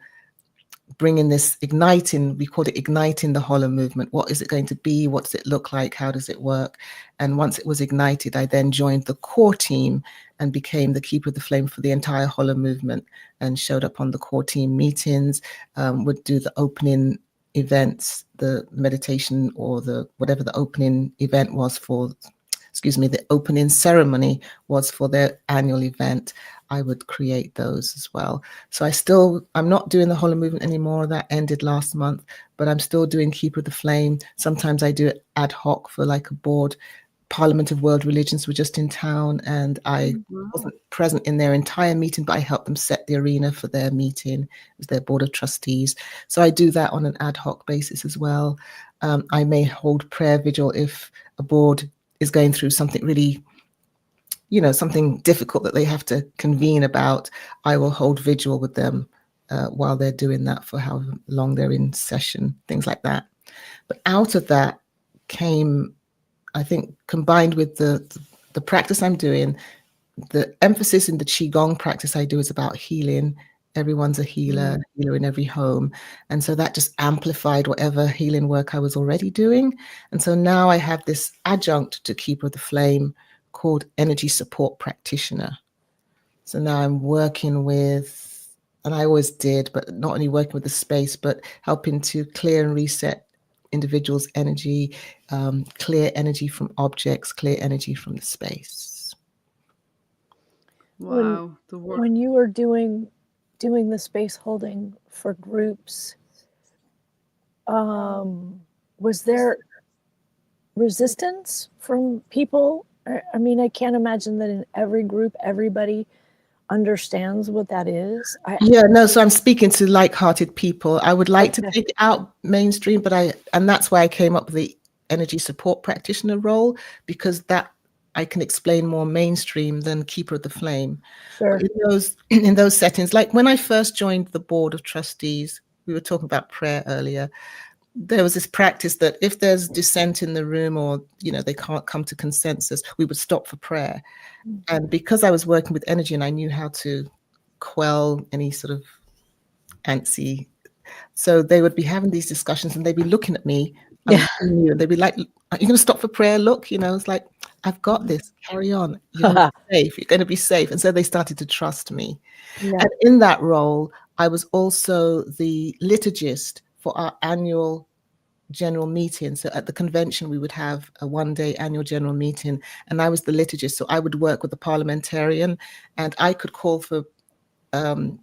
bringing this igniting, we called it igniting the Hollow Movement. What is it going to be? What does it look like? How does it work? And once it was ignited, I then joined the core team and became the Keeper of the Flame for the entire Hollow Movement, and showed up on the core team meetings, would do the opening events, the meditation, or the whatever the opening event was for, the opening ceremony was for their annual event. I would create those as well. So I'm not doing the Hollow Movement anymore. That ended last month, but I'm still doing Keeper of the Flame. Sometimes I do it ad hoc for like a board. Parliament of World Religions were just in town, and I wasn't present in their entire meeting, but I helped them set the arena for their meeting. It was their board of trustees. So I do that on an ad hoc basis as well. I may hold prayer vigil if a board is going through something really, something difficult that they have to convene about. I will hold vigil with them while they're doing that for how long they're in session, things like that. But out of that came, I think, combined with the practice I'm doing, the emphasis in the Qigong practice I do is about healing. Everyone's a healer in every home. And so that just amplified whatever healing work I was already doing. And so now I have this adjunct to Keeper of the Flame called Energy Support Practitioner. So now I'm working with, and I always did, but not only working with the space, but helping to clear and reset individuals' energy, clear energy from objects, clear energy from the space. Wow. When you were doing the space holding for groups, was there resistance from people? I mean, I can't imagine that in every group, everybody understands what that is. Yeah, no, so I'm speaking to like-hearted people. I would like to Okay. take it out mainstream, and that's why I came up with the energy support practitioner role, because that I can explain more mainstream than keeper of the flame. Sure. But in those settings, like when I first joined the board of trustees, we were talking about prayer earlier. There was this practice that if there's dissent in the room, or they can't come to consensus, we would stop for prayer. And because I was working with energy and I knew how to quell any sort of antsy, so they would be having these discussions and they'd be looking at me. I'm looking at you, and they'd be like, "Are you going to stop for prayer? Look, it's like, I've got this. Carry on. You're going to be safe. You're going to be safe." And so they started to trust me. Yeah. And in that role, I was also the liturgist for our annual general meeting. So at the convention, we would have a one-day annual general meeting, and I was the liturgist. So I would work with the parliamentarian, and I could call for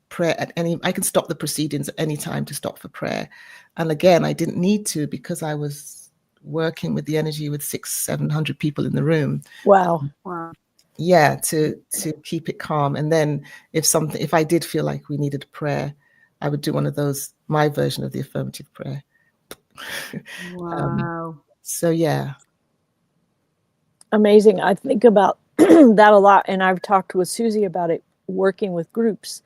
prayer I can stop the proceedings at any time to stop for prayer. And again, I didn't need to, because I was working with the energy with 600-700 people in the room. Wow. Yeah, to keep it calm. And then if I did feel like we needed a prayer, I would do one of those, my version of the affirmative prayer. Wow. So yeah. Amazing. I think about that a lot, and I've talked with Susie about it, working with groups.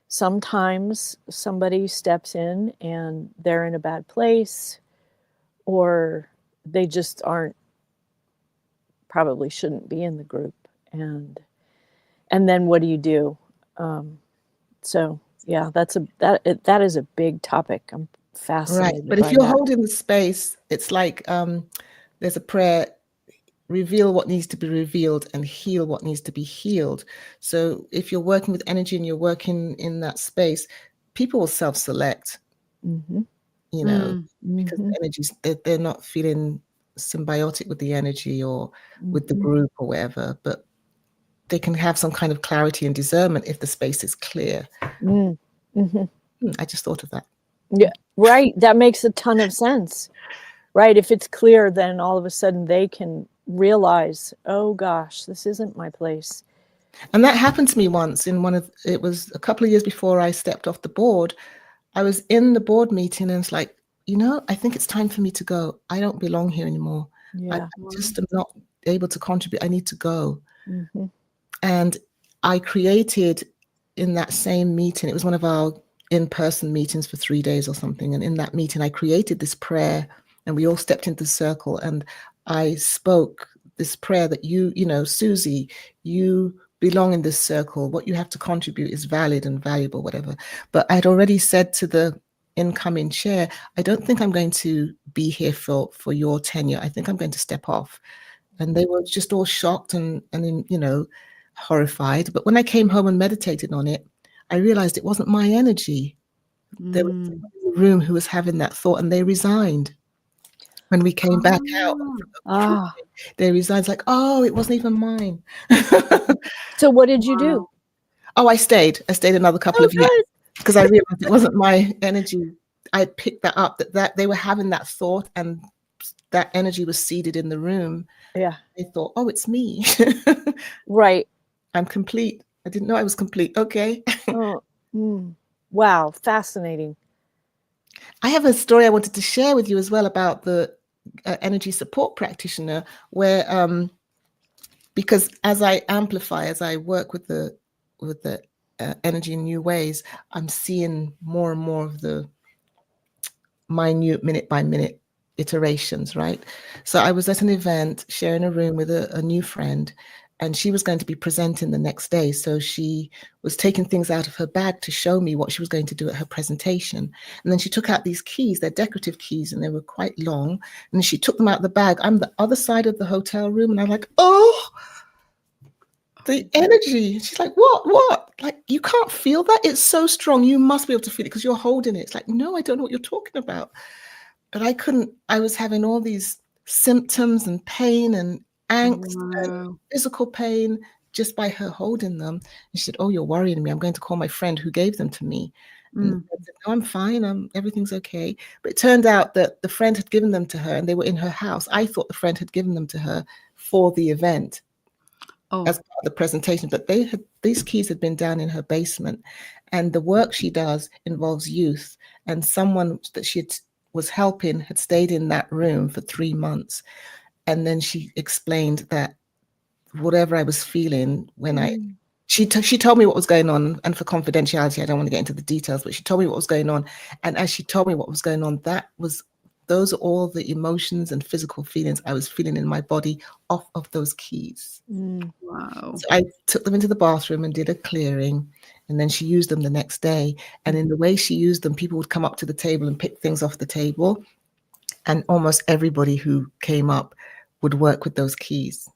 Sometimes somebody steps in and they're in a bad place, or they just probably shouldn't be in the group. And then what do you do? So yeah, that is a big topic. I'm fascinated. Right. But if you're holding the space, it's like there's a prayer: reveal what needs to be revealed and heal what needs to be healed. So if you're working with energy and you're working in that space, people will self-select, because the energies, they're not feeling symbiotic with the energy or with the group or whatever, but they can have some kind of clarity and discernment if the space is clear. I just thought of that. Yeah, right. That makes a ton of sense. Right. If it's clear, then all of a sudden they can realize, oh gosh, this isn't my place. And that happened to me once it was a couple of years before I stepped off the board. I was in the board meeting and it's like, I think it's time for me to go. I don't belong here anymore. Yeah. I just am not able to contribute. I need to go. And I created, in that same meeting, it was one of our in-person meetings for 3 days or something. And in that meeting, I created this prayer, and we all stepped into the circle, and I spoke this prayer that Susie, you belong in this circle. What you have to contribute is valid and valuable, whatever. But I'd already said to the incoming chair, I don't think I'm going to be here for your tenure. I think I'm going to step off. And they were just all shocked and horrified. But when I came home and meditated on it, I realized it wasn't my energy. There was someone in the room who was having that thought, and they resigned. When we came back out, they resigned. It's like, oh, it wasn't even mine. So what did you do? Oh, I stayed another couple of years, because I realized it wasn't my energy. I picked that up, that they were having that thought, and that energy was seated in the room. Yeah. They thought, oh, it's me. Right. I'm complete. I didn't know I was complete. Okay. Wow. Fascinating. I have a story I wanted to share with you as well about the energy support practitioner, where because as I amplify, as I work with the energy in new ways, I'm seeing more and more of the minute, minute by minute iterations, right? So I was at an event, sharing a room with a new friend, and she was going to be presenting the next day. So she was taking things out of her bag to show me what she was going to do at her presentation. And then she took out these keys, they're decorative keys, and they were quite long. And she took them out of the bag. I'm the other side of the hotel room, and I'm like, oh, the energy. She's like, what? Like, you can't feel that? It's so strong. You must be able to feel it because you're holding it. It's like, no, I don't know what you're talking about. But I couldn't. I was having all these symptoms and pain and angst and physical pain just by her holding them. And she said, oh, you're worrying me. I'm going to call my friend who gave them to me. And the Mm. friend said, no, I'm fine. Everything's okay. But it turned out that the friend had given them to her and they were in her house. I thought the friend had given them to her for the event as Oh. part of the presentation, but these keys had been down in her basement. And the work she does involves youth. And someone that was helping had stayed in that room for 3 months. And then she explained that whatever I was feeling when she told me what was going on, and for confidentiality, I don't want to get into the details, but she told me what was going on. And as she told me what was going on, those are all the emotions and physical feelings I was feeling in my body off of those keys. Wow. So I took them into the bathroom and did a clearing, and then she used them the next day. And in the way she used them, people would come up to the table and pick things off the table. And almost everybody who came up would work with those keys.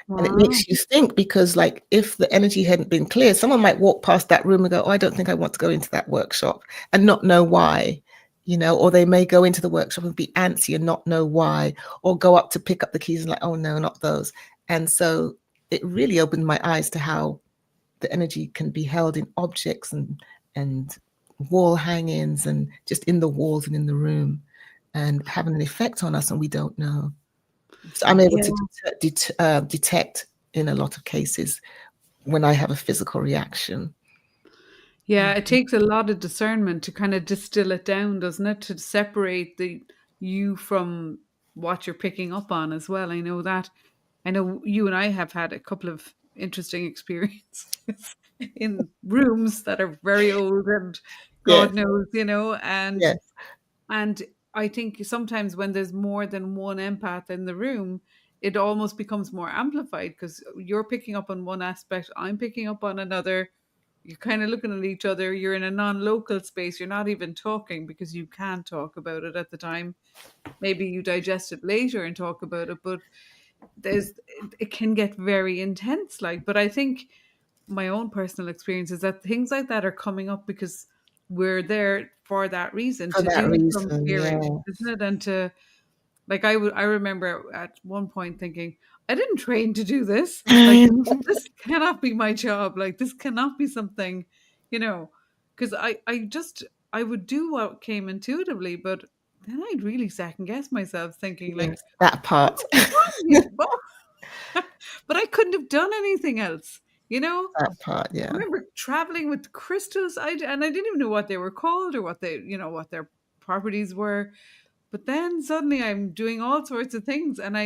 Wow. And it makes you think, because like if the energy hadn't been clear, someone might walk past that room and go, oh, I don't think I want to go into that workshop, and not know why, or they may go into the workshop and be antsy and not know why, or go up to pick up the keys and like, oh no, not those. And so it really opened my eyes to how the energy can be held in objects and wall hangings and just in the walls and in the room, and having an effect on us, and we don't know. So I'm able to detect in a lot of cases when I have a physical reaction. Yeah, it takes a lot of discernment to kind of distill it down, doesn't it? To separate you from what you're picking up on as well. I know that. I know you and I have had a couple of interesting experiences in rooms that are very old and Yes, God knows, and yes, and I think sometimes when there's more than one empath in the room, it almost becomes more amplified because you're picking up on one aspect, I'm picking up on another. You're kind of looking at each other. You're in a non-local space. You're not even talking because you can't talk about it at the time. Maybe you digest it later and talk about it, but it can get very intense. But I think my own personal experience is that things like that are coming up because we're there for that reason, for to that do some reason, yeah. clearing, isn't it? And to, I remember at one point thinking, I didn't train to do this. This cannot be my job. This cannot be something, because I would do what came intuitively, but then I'd really second guess myself, thinking Yes, that part. what? But I couldn't have done anything else, That part, I yeah. remember traveling with crystals. And I didn't even know what they were called or what what their properties were. But then suddenly I'm doing all sorts of things, and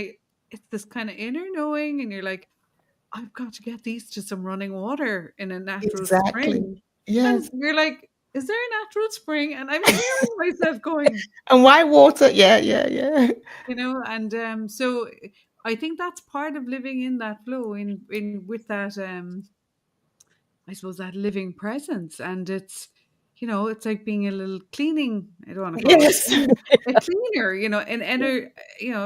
it's this kind of inner knowing, and you're like, I've got to get these to some running water in a natural spring. Exactly. Yes. And you're like, is there a natural spring? And I'm hearing myself going, And why water? Yeah, yeah, yeah. and so I think that's part of living in that flow, in with that I suppose that living presence. And it's like being a little cleaning, I don't want to call it Yes. cleaning, a cleaner, a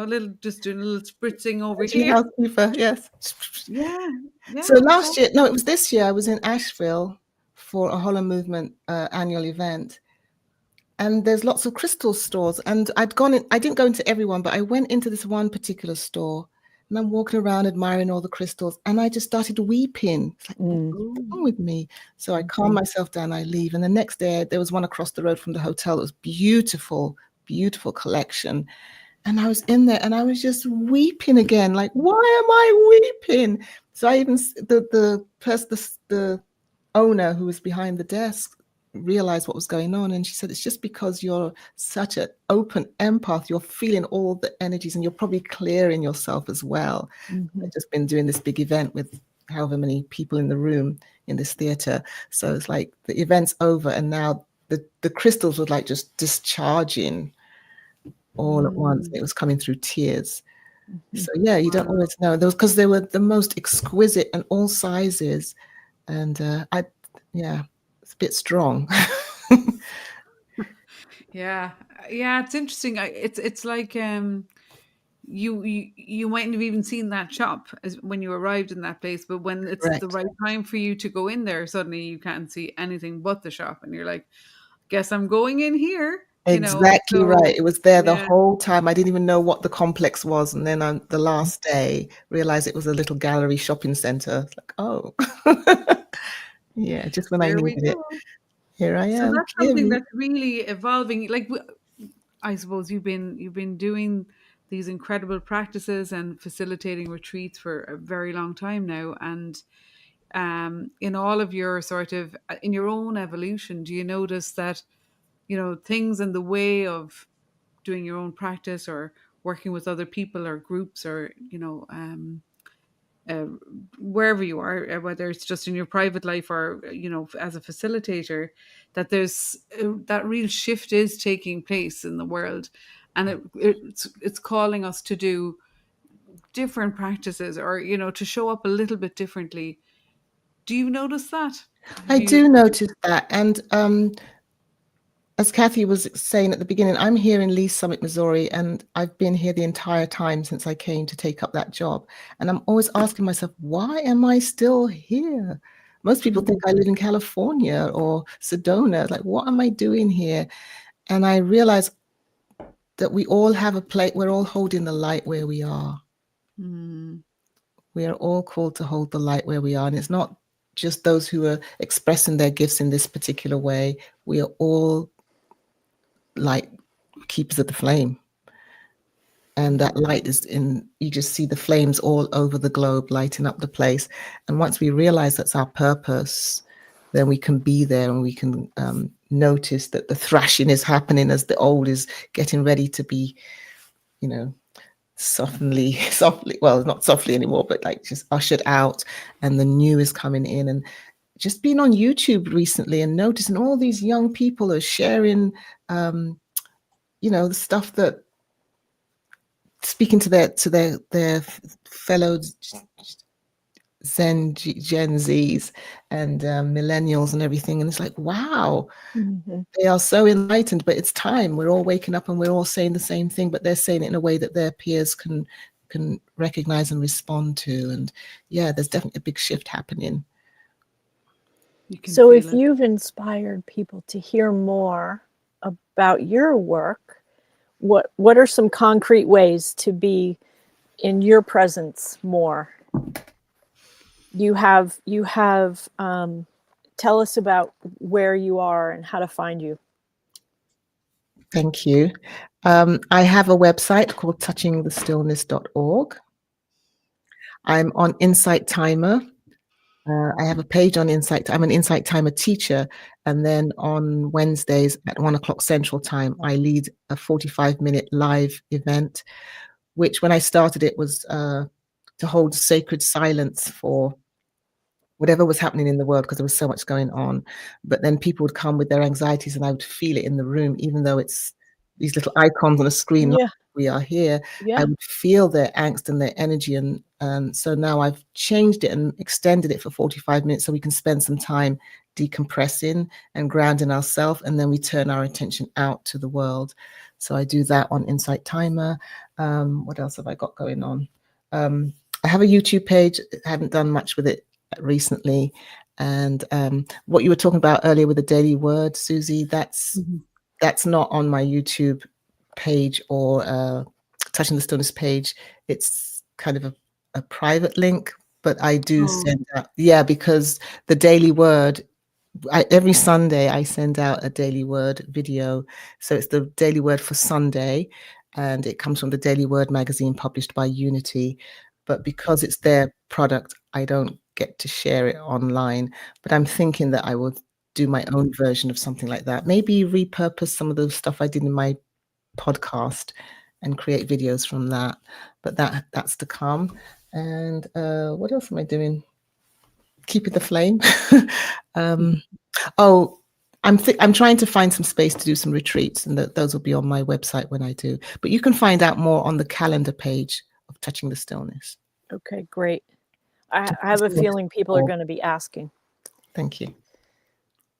little, just doing a little spritzing over Energy here. housekeeper, yes. Yeah, So yeah, last year, exactly. no, it was this year, I was in Asheville for a Hollow Movement annual event. And there's lots of crystal stores. And I didn't go into everyone, but I went into this one particular store, and I'm walking around admiring all the crystals. And I just started weeping. It's like, what's Oh, wrong with me? So I calmed myself down, I leave. And the next day there was one across the road from the hotel. It was beautiful, beautiful collection. And I was in there and I was just weeping again. Like, why am I weeping? So I even, the owner who was behind the desk realized what was going on, and she said, it's just because you're such an open empath, you're feeling all the energies and you're probably clearing yourself as well. I've just been doing this big event with however many people in the room in this theater, so it's like the event's over and now the crystals were like just discharging all at once. It was coming through tears. So yeah, you don't always know those, because they were the most exquisite and all sizes, and it's a bit strong. yeah, yeah. It's interesting. It's like you mightn't have even seen that shop as when you arrived in that place, but when it's the Correct. right time for you to go in there, suddenly you can't see anything but the shop, and you're like, guess I'm going in here. Exactly right. So It was there the yeah, whole time. I didn't even know what the complex was, and then on the last day, realized it was a little gallery shopping center. It's like, oh, yeah, just when I there we needed it. go. Here I So am. that's Hear something me. that's really evolving. Like I suppose you've been doing these incredible practices and facilitating retreats for a very long time now, and in all of your sort of in your own evolution, do you notice that things in the way of doing your own practice or working with other people or groups or uh, wherever you are, whether it's just in your private life or as a facilitator, that there's that real shift is taking place in the world, and it's calling us to do different practices or to show up a little bit differently. Do you notice that? Have I you? do notice that. And as Kathy was saying at the beginning, I'm here in Lee Summit, Missouri, and I've been here the entire time since I came to take up that job. And I'm always asking myself, why am I still here? Most people think I live in California or Sedona. Like, what am I doing here? And I realize that we all have a place, we're all holding the light where we are. Mm. We are all called to hold the light where we are. And it's not just those who are expressing their gifts in this particular way. We are all light keepers of the flame. And that light is in, you just see the flames all over the globe lighting up the place. And once we realize that's our purpose, then we can be there and we can notice that the thrashing is happening as the old is getting ready to be, softly, well, not softly anymore, but like just ushered out, and the new is coming in. And just being on YouTube recently and noticing all these young people are sharing, the stuff that speaking to their fellow Gen Zs and millennials and everything, and it's like, wow, they are so enlightened. But it's time, we're all waking up and we're all saying the same thing, but they're saying it in a way that their peers can recognize and respond to. And yeah, there's definitely a big shift happening. You can So feel if it. you've inspired people to hear more about your work, what are some concrete ways to be in your presence more? You have tell us about where you are and how to find you. Thank you. I have a website called touchingthestillness.org. I'm on Insight Timer. I have a page on Insight. I'm an Insight Timer teacher. And then on Wednesdays at 1:00 Central Time, I lead a 45-minute live event, which when I started it was to hold sacred silence for whatever was happening in the world, because there was so much going on. But then people would come with their anxieties and I would feel it in the room, even though it's these little icons on a screen. Like Yeah. we are here. Yeah. I would feel their angst and their energy. And so now I've changed it and extended it for 45 minutes so we can spend some time decompressing and grounding ourselves. And then we turn our attention out to the world. So I do that on Insight Timer. What else have I got going on? I have a YouTube page. I haven't done much with it recently. And what you were talking about earlier with the daily word, Susie, that's not on my YouTube page or Touching the Stillness page. It's kind of a private link, but I do send out, because the daily word, every Sunday I send out a daily word video. So it's the daily word for Sunday, and it comes from the Daily Word magazine published by Unity. But because it's their product, I don't get to share it online. But I'm thinking that I will do my own version of something like that. Maybe repurpose some of the stuff I did in my podcast and create videos from that. But that's to come. And what else am I doing? Keeping the flame. I'm trying to find some space to do some retreats, and those will be on my website when I do. But you can find out more on the calendar page of Touching the Stillness. Okay, great. I have a feeling people are going to be asking. Thank you.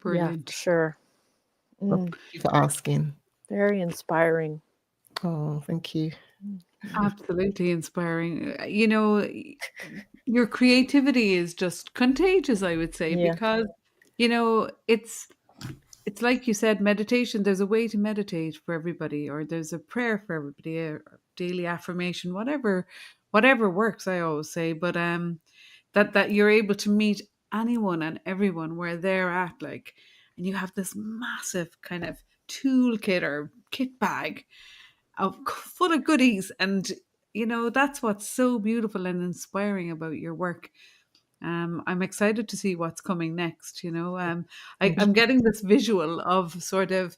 Brilliant. Yeah, sure. Well, thank you for asking. Very inspiring. Oh, thank you. Absolutely inspiring. Your creativity is just contagious, I would say, because it's like you said, meditation. There's a way to meditate for everybody, or there's a prayer for everybody, a daily affirmation, whatever works. I always say, but that you're able to meet anyone and everyone where they're at, like, and you have this massive kind of toolkit or kit bag full of goodies. And, that's what's so beautiful and inspiring about your work. I'm excited to see what's coming next. I'm getting this visual of sort of,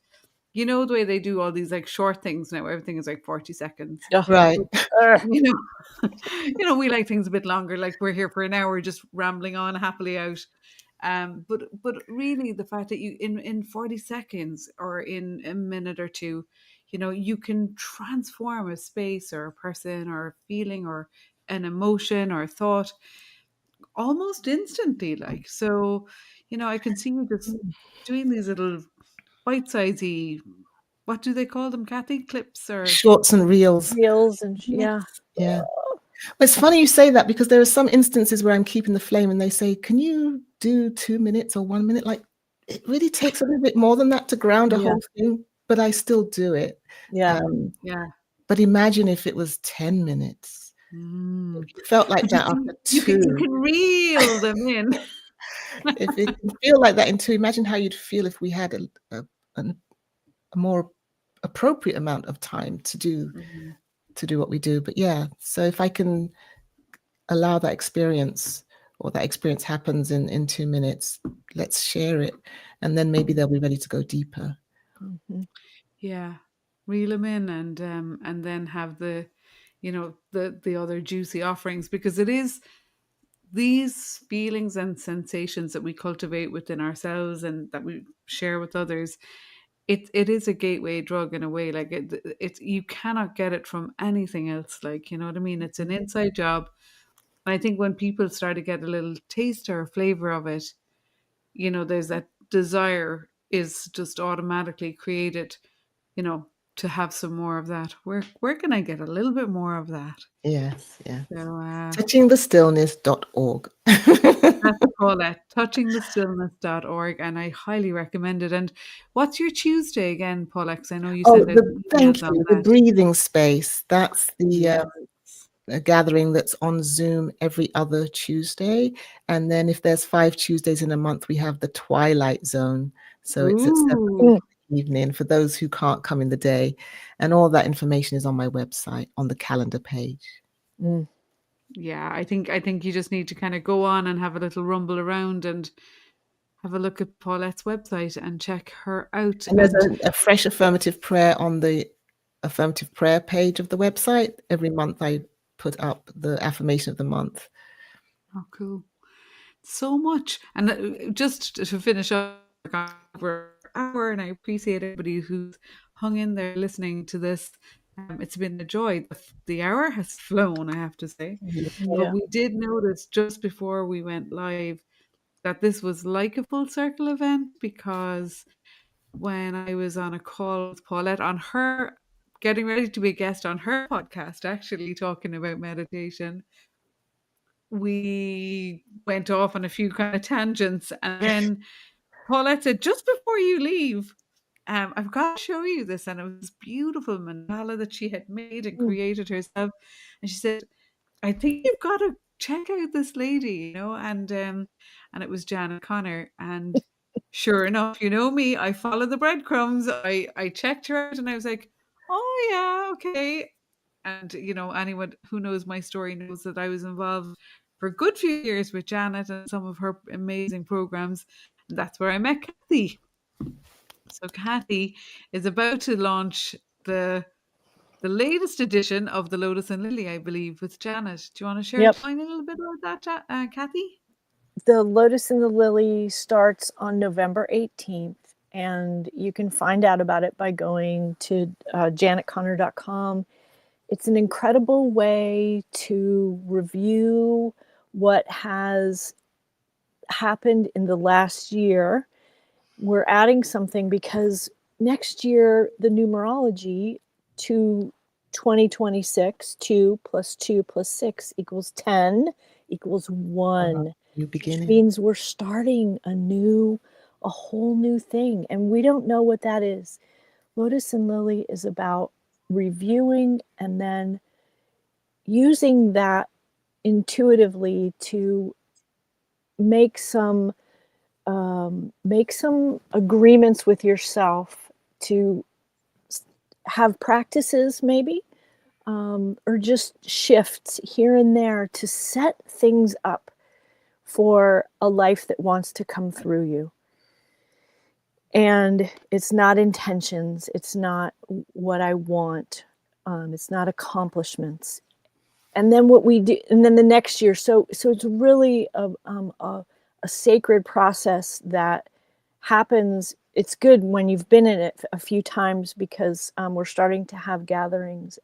the way they do all these like short things now. Everything is like 40 seconds. Yeah. Right. You know, we like things a bit longer. Like we're here for an hour, just rambling on happily out. But really, the fact that you in 40 seconds or in a minute or two, you can transform a space or a person or a feeling or an emotion or a thought almost instantly. Like so, I can see you just doing these little bite-sizey. What do they call them, Kathy? Clips or Shorts and reels. Reels and Yeah. It's funny you say that, because there are some instances where I'm keeping the flame and they say, can you do 2 minutes or 1 minute? Like, it really takes a little bit more than that to ground a whole thing, but I still do it. Yeah. yeah. But imagine if it was 10 minutes. If you felt like But that after you 2. can reel them in. If it can feel like that in 2, imagine how you'd feel if we had a more appropriate amount of time to do what we do. But yeah, so if I can allow that experience, or that experience happens in 2 minutes, let's share it, and then maybe they'll be ready to go deeper. Yeah, reel them in, and then have the the other juicy offerings, because it is these feelings and sensations that we cultivate within ourselves and that we share with others. It is a gateway drug in a way. Like it's you cannot get it from anything else. Like, you know what I mean? It's an inside job. And I think when people start to get a little taste or flavor of it, there's that desire is just automatically created, to have some more of that. Where can I get a little bit more of that? Yes. So touchingthestillness.org. that's Paulette, touchingthestillness.org, and I highly recommend it. And what's your Tuesday again, Paulette? 'Cause I know you send out Thank emails on you. The that. breathing space. That's the Yes. a gathering that's on Zoom every other Tuesday. And then if there's 5 Tuesdays in a month, we have the Twilight Zone. So it's at 7 Ooh. evening for those who can't come in the day. And all that information is on my website on the calendar page. Yeah, I think you just need to kind of go on and have a little rumble around and have a look at Paulette's website and check her out. And there's a fresh affirmative prayer on the affirmative prayer page of the website. Every month I put up the affirmation of the month. Oh, cool. So much. And just to finish up, over an hour, and I appreciate everybody who's hung in there listening to this. It's been a joy. The hour has flown, I have to say. But we did notice just before we went live that this was like a full circle event, because when I was on a call with Paulette on her, getting ready to be a guest on her podcast, actually talking about meditation, we went off on a few kind of tangents, and then Paulette said, just before you leave, I've got to show you this. And it was this beautiful mandala that she had made and created herself. And she said, I think you've got to check out this lady, and it was Janet Connor. And sure enough, me, I followed the breadcrumbs. I checked her out and I was like, oh yeah, okay. And anyone who knows my story knows that I was involved for a good few years with Janet and some of her amazing programs. And that's where I met Kathy. So Kathy is about to launch the latest edition of the Lotus and Lily, I believe, with Janet. Do you want to share a tiny little bit about that, Kathy? The Lotus and the Lily starts on November 18th, and you can find out about it by going to janetconnor.com. It's an incredible way to review what has happened in the last year. We're adding something because next year, the numerology to 2026, 2 + 2 + 6 = 10 = 1. New Which beginning. means we're starting a whole new thing, and we don't know what that is. Lotus and Lily is about reviewing and then using that intuitively to make some make some agreements with yourself to have practices maybe, or just shifts here and there to set things up for a life that wants to come through you. And it's not intentions, it's not what I want, it's not accomplishments. And then what we do, and then the next year, so it's really a sacred process that happens. It's good when you've been in it a few times, because we're starting to have gatherings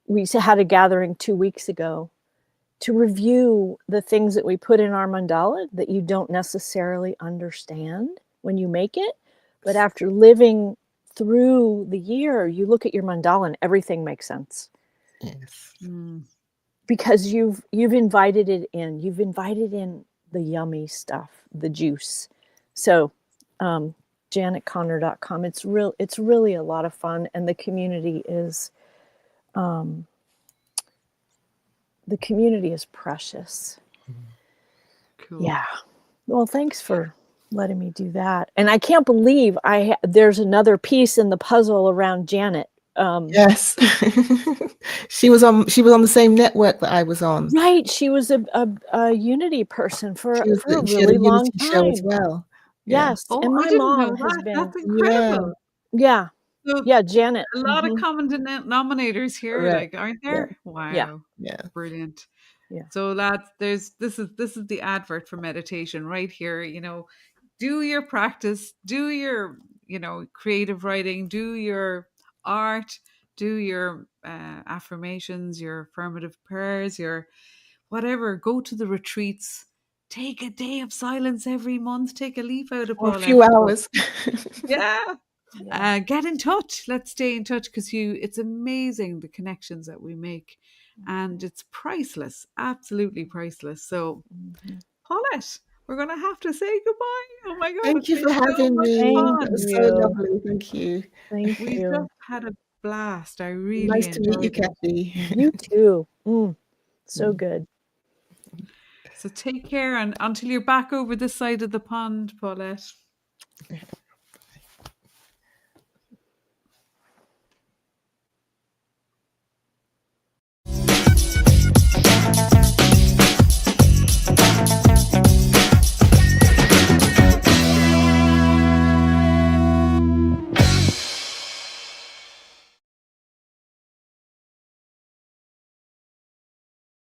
we had a gathering 2 weeks ago to review the things that we put in our mandala that you don't necessarily understand when you make it. But after living through the year, you look at your mandala and everything makes sense. Yes. Because you've invited it in. You've invited in the yummy stuff, the juice. So janetconner.com. It's really a lot of fun, and the community is precious. Cool. Yeah. Well, thanks for letting me do that. And I can't believe there's another piece in the puzzle around Janet. Yes. she was on the same network that I was on. Right. She was a Unity person for a She had really a long Unity show as time. well. Yes. Oh, And I my didn't mom know has that. been. That's incredible. Yeah. So Yeah, Janet. a lot of common denominators here, Correct. like, aren't there? Wow. Yeah. Brilliant. Yeah. So lads, this is the advert for meditation right here. You know, do your practice, do your, creative writing, do your art, do your affirmations, your affirmative prayers, your whatever. Go to the retreats. Take a day of silence every month. Take a leaf out of For a Paulette's few book. hours. Yeah. Yeah. Get in touch. Let's stay in touch, because it's amazing the connections that we make, and it's priceless, absolutely priceless. So, Paulette, we're going to have to say goodbye. Oh my God, Thank it's you been for so having much me. Thank That fun. was so you. lovely. Thank you. Thank We you. just had a blast. I really Nice to meet you, enjoyed it. Kathy. You too. So good. So take care, and until you're back over this side of the pond, Paulette.